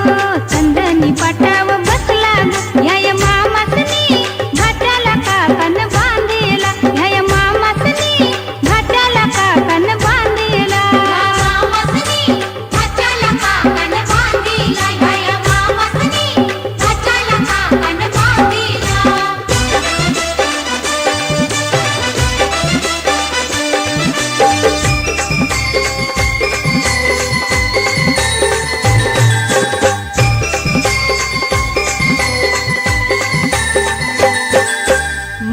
चंदनी पाटाव बसला गो या मामासनी घाटाला काकान बांधिला या मामासनी घाटाला काकान बांधिला मामासनी घाटाला काकान बांधिला या मामासनी घाटाला काकान बांधिला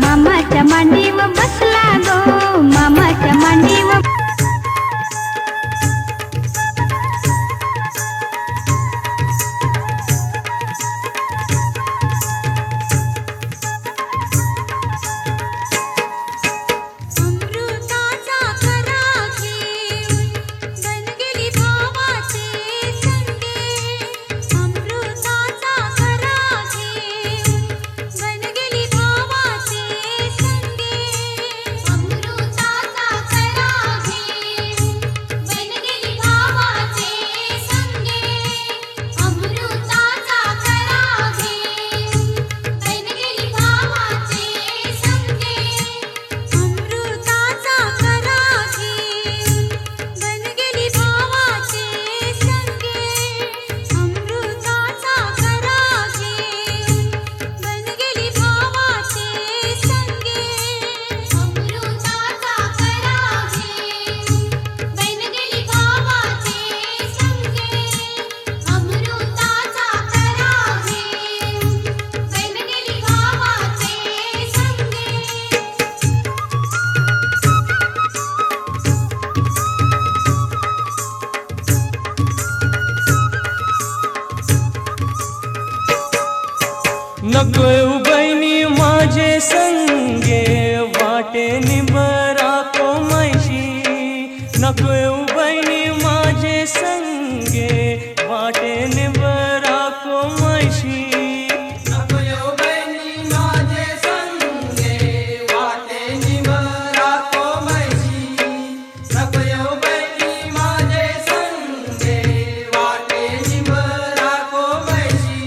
मामाच्या मांडीवर बसला गो मामाच्या मांडीवर अमृताचा खरा घेऊन बनगेली भावाचे संगे अमृताचा खरा घेऊन बनगेली भावाचे संगे अमृताचा खरा घेऊन बनगेली भावाचे संगे अमृताचा खरा घेऊन बनगेली भावाचे संगे अमृताचा खरा घेऊन बनगेली भावाचे संगे अमृताचा खरा घेऊन बनगेली भावाचे संगे अमृताचा खरा घेऊन बनगेली भावाचे संगे अमृताचा खरा घेऊन बनगेली भावाचे संगे नको येऊ बहिणी माझे संगे वाटे निबरा कोमायशी नको येऊ बहिणी माझे संगे वाटे निबरा कोमायशी नको येऊ बहिणी माझे संगे वाटे निबरा कोमायशी नको येऊ बहिणी माझे संगे वाटे निबरा कोमायशी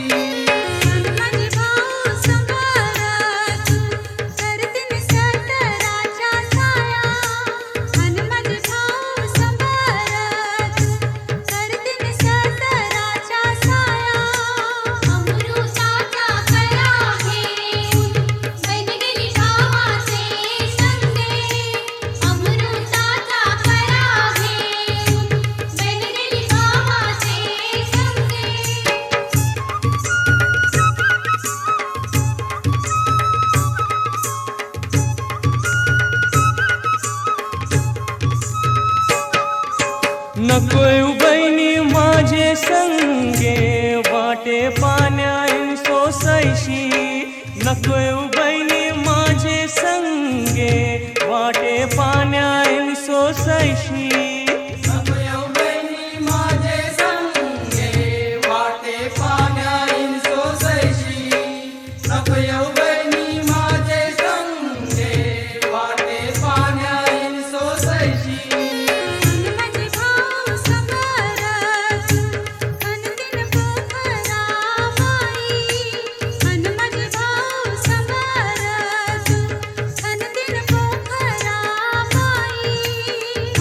माझे भाऊ संभारात करतीन सतराच्या साया आणि माझे भाऊ संभारात वाटे पाण्यान सोसैशी नको येऊ बहिणी माझे संगे वाटे पाण्यान सोसैशी माझे भाऊ समरस अन दिन पोखरा माई अन माझे भाऊ समरस अन दिन पोखरा माई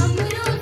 अमृत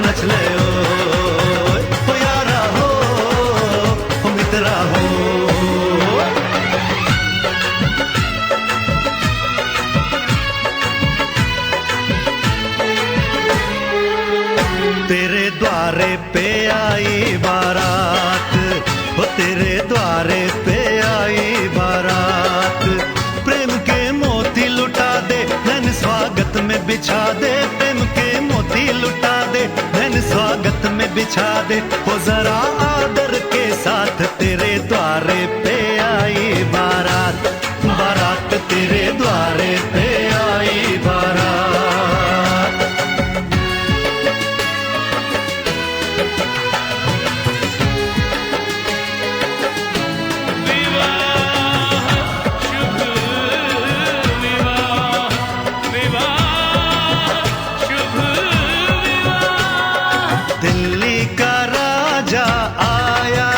नच ले ओ यारा हो ओ मित्रा हो तेरे द्वारे पे आई बारात हो तेरे द्वारे पे आई बारात प्रेम के मोती लुटा दे धन स्वागत में बिछा दे प्रेम के मोती लुटा दे धन स्वागत में बिछा दे हो जरा आदर के साथ तेरे द्वारे पे आई बारात बारात तेरे द्वारे पे आई बारात दिल्ली का राजा आया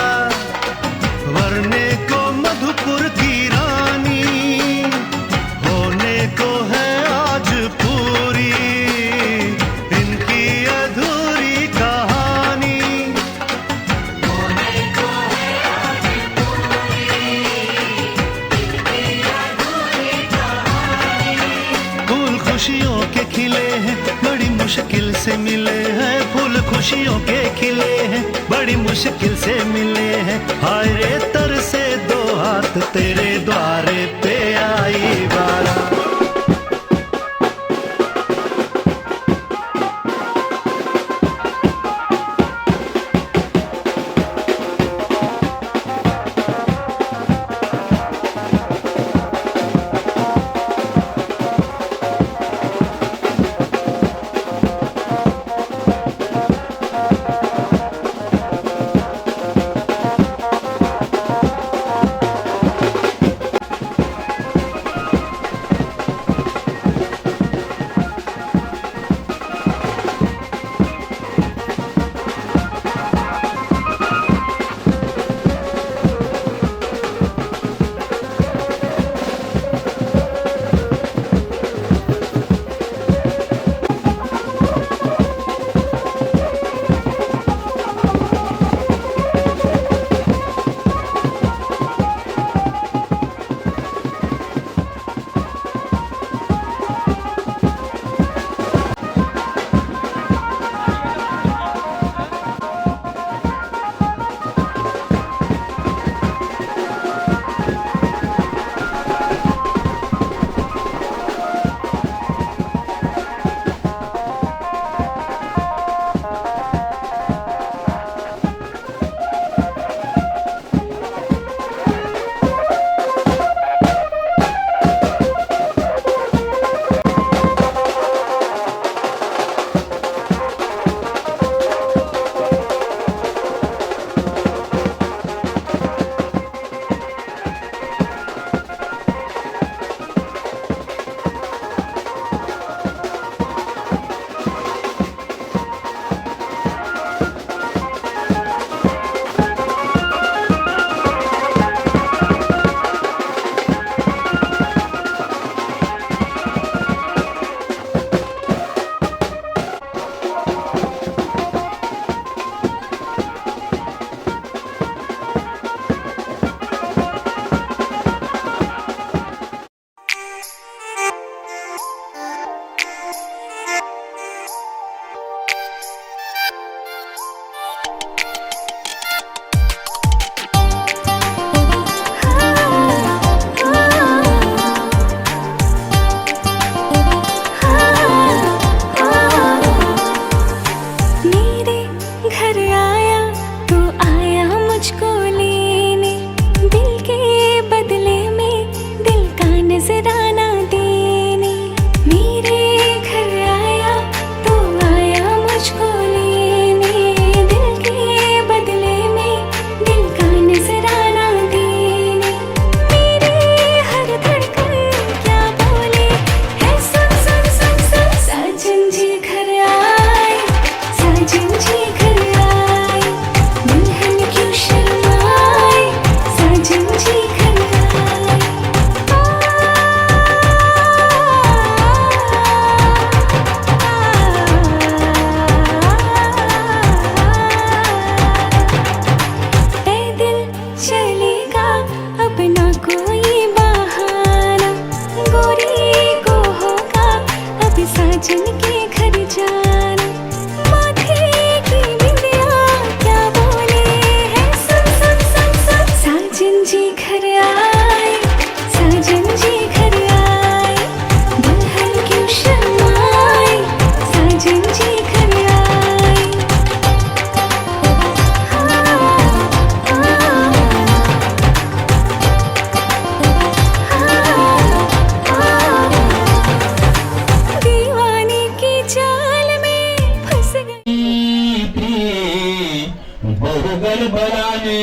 वरने को मधुपुर की रानी होने को है आज पूरी इनकी अधूरी कहानी होने को है आज पूरी इनकी अधूरी कहानी फूल खुशियों के खिले हैं बड़ी मुश्किल से मिले हैं फूल खुशियों के खिले हैं बड़ी मुश्किल से मिले हैं हाय रे तर से दो हाथ तेरे द्वारे पे आई बारात युगल बलाने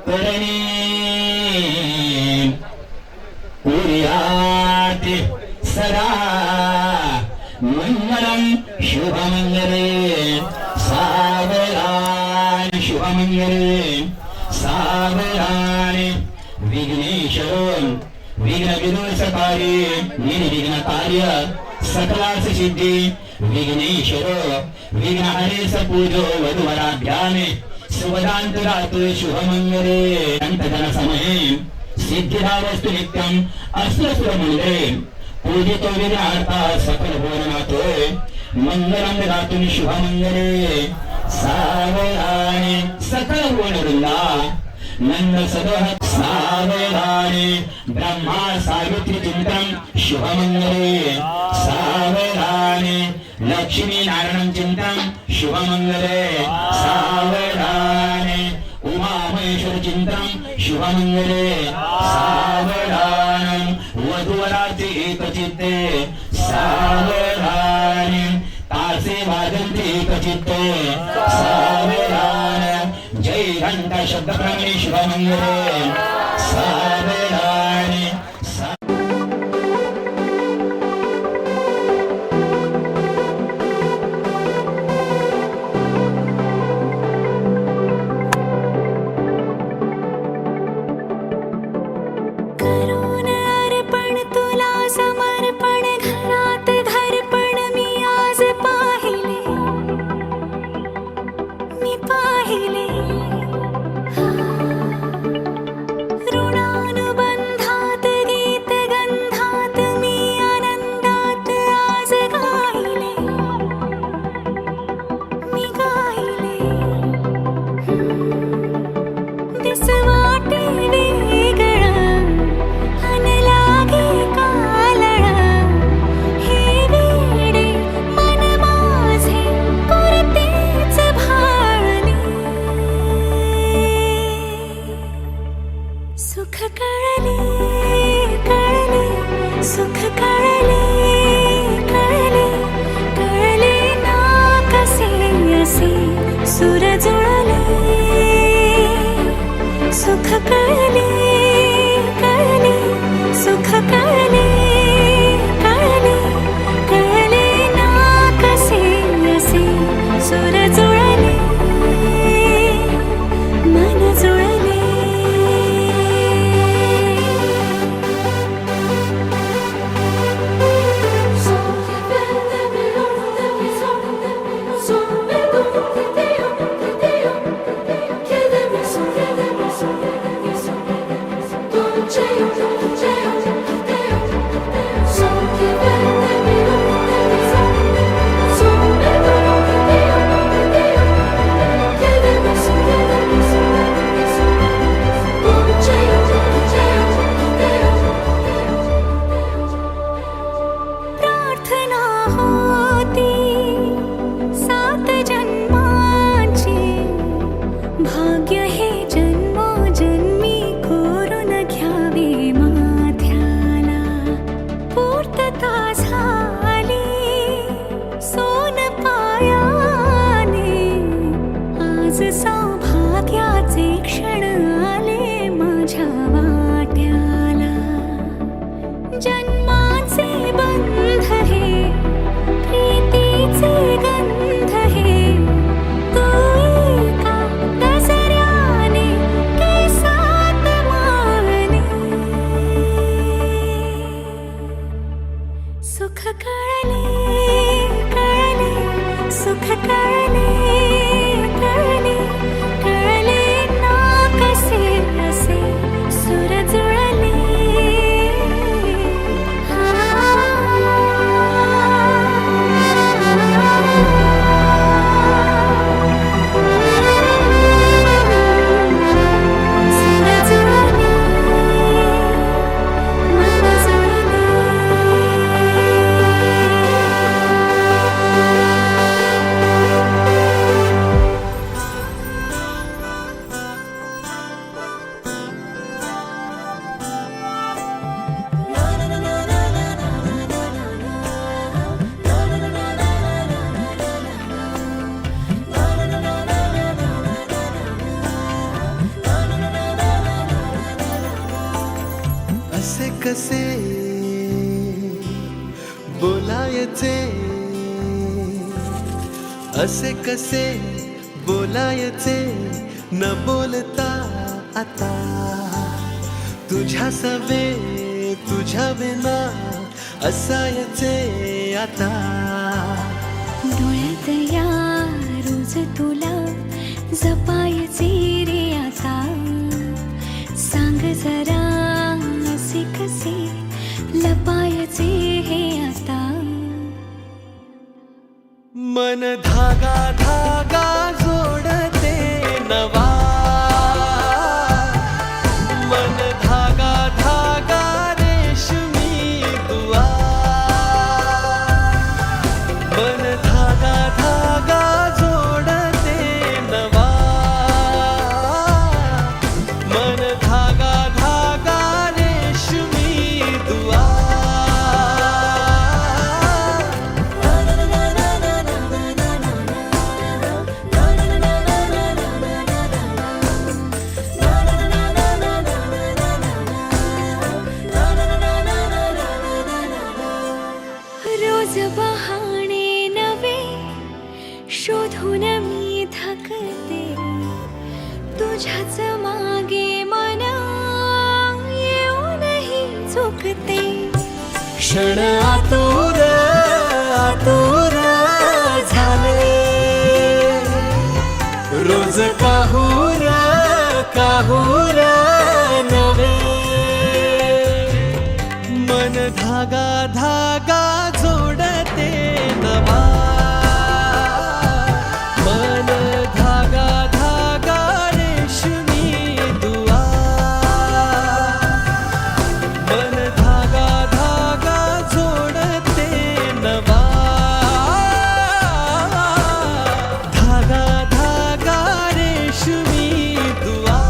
करणे कुर्यात सदा मंगलम शुभमंगले सावधान शुभमंगले सावधान विघ्नेश्वर विघ्न विनाशकारी निर्विघ्न कार्य सकलार्थ सिद्धी विघ्नेश्वर विघ्न हरेश पूजो वधुवराभ्यामे शुभदांतरात शुभमंगले अंतजन समये सिद्धिदावस्तु नित्यम अस्त्रसुरमंगले पूजितो विघ्नार्था सकल भुवनातो मंगलम दातुं शुभमंगले सावधाने सकल भुवनवृंदा नंद सदोह सावधाने ब्रह्मा सावित्री चिंतन शुभमंगले सावधाने लक्ष्मी नारायण चिंतन शुभमंगले सावधाने उमा महेश्वर चिंतन शुभमंगले सावधान वधूवराचे एकचित्ते सावधाने तासे वाजंते एकचित्ते सावधान जय घंटा शब्द प्रमाणे शुभमंगले सावधाने करून अर्पण तुला समर्पण घरात घरपण मी आज पाहिले ऋणानुबंधात गीत गंधात मी आनंदात आज गायले मी गायले दिस वाटे वेगळं अन लागे कालळं हे वेडे मन माझे पुरतेच भाळले सुख कळले कळले सुख कळले कळले कळले ना कसे असे सुर जुळले सुख कळले कळले सुख कळले कळले कळले ना कसे असे सुर जुळले मन जुळले कसे बोलायचे, असे कसे बोलायचे न बोलता आता, तुझ्या सवे तुझ्या विना असायचे आता. डोळ्यात या रोज तुला जपायचे रे आता, सांग जरा असे कसे लपायचे हे आता. मन धागा धागा जोडते नवा, मन धागा धागा रेशमी दुआ, मन धागा धागा जोडते नवा, मन धागा धागा रेशमी दुआ. रोज बहाणे नवे शोधून मी थकते, तुझ्याच मागे मन येऊनही चुकते. क्षण आतुर आतुर झाले, रोज काहूर काहूर नवे, मन धागा धागा जोडते नवा, मन धागा धागा रेशमी दुआ, मन धागा धागा जोडते नवा, धागा धागा रेशमी दुआ.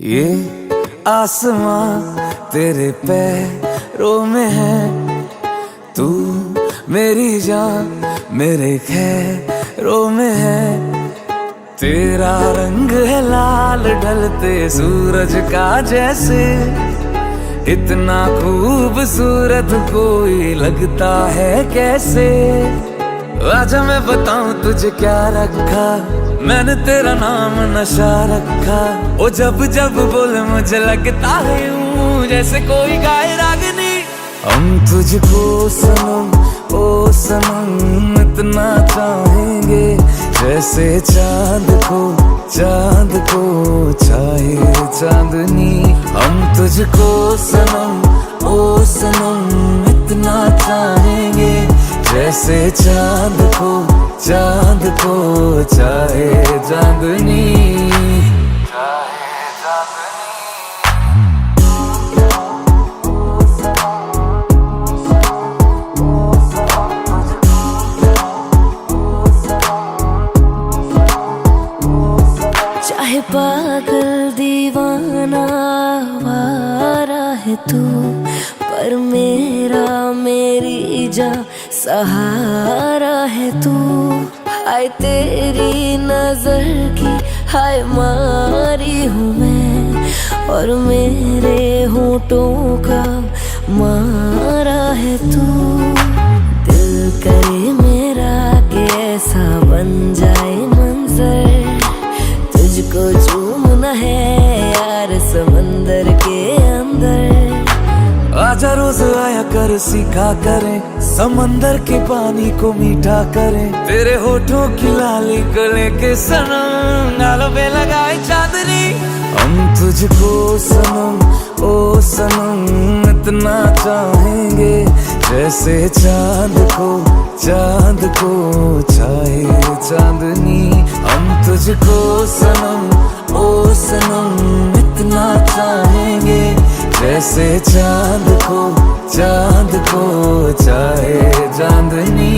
ये आसमां तेरे पैरों में है, तू मेरी जान मेरे खैरों में है. तेरा रंग है लाल ढलते सूरज का जैसे, इतना खूबसूरत कोई लगता है कैसे. आजा मैं बताऊं तुझे क्या रखा मैंने तेरा नाम नशा रखा, ओ जब जब बोले मुझे लगता है यूं जैसे कोई गाए रागनी। हम तुझको सनम ओ सनम इतना चाहेंगे, जैसे चांद को चाहे चांदनी। हम तुझको सनम ओ सनम इतना चाहेंगे, जैसे चांद को चाहे चांदनी। चाहे पागल दीवाना वारा है तू, पर मेरी जा सहारा है तू। हाय तेरी नजर की हाय मारी हूँ मैं, और मेरे होठों का मारा है तू। दिल करे मेरा कि ऐसा बन जाए मंजर, तुझको चूमना है यार समंदर के अंदर। आजा रोज आया कर सीखा करें, समंदर के पानी को मीठा करें। तेरे होठों की लाली को लेके सनम गालों पे लगाए चांदनी। हम तुझको सनम ओ सनम इतना चाहेंगे, जैसे चांद को चाहे चांदनी। हम तुझको सनम ओ सनम इतना चाहेंगे, जैसे चांद को चाहे चांदनी।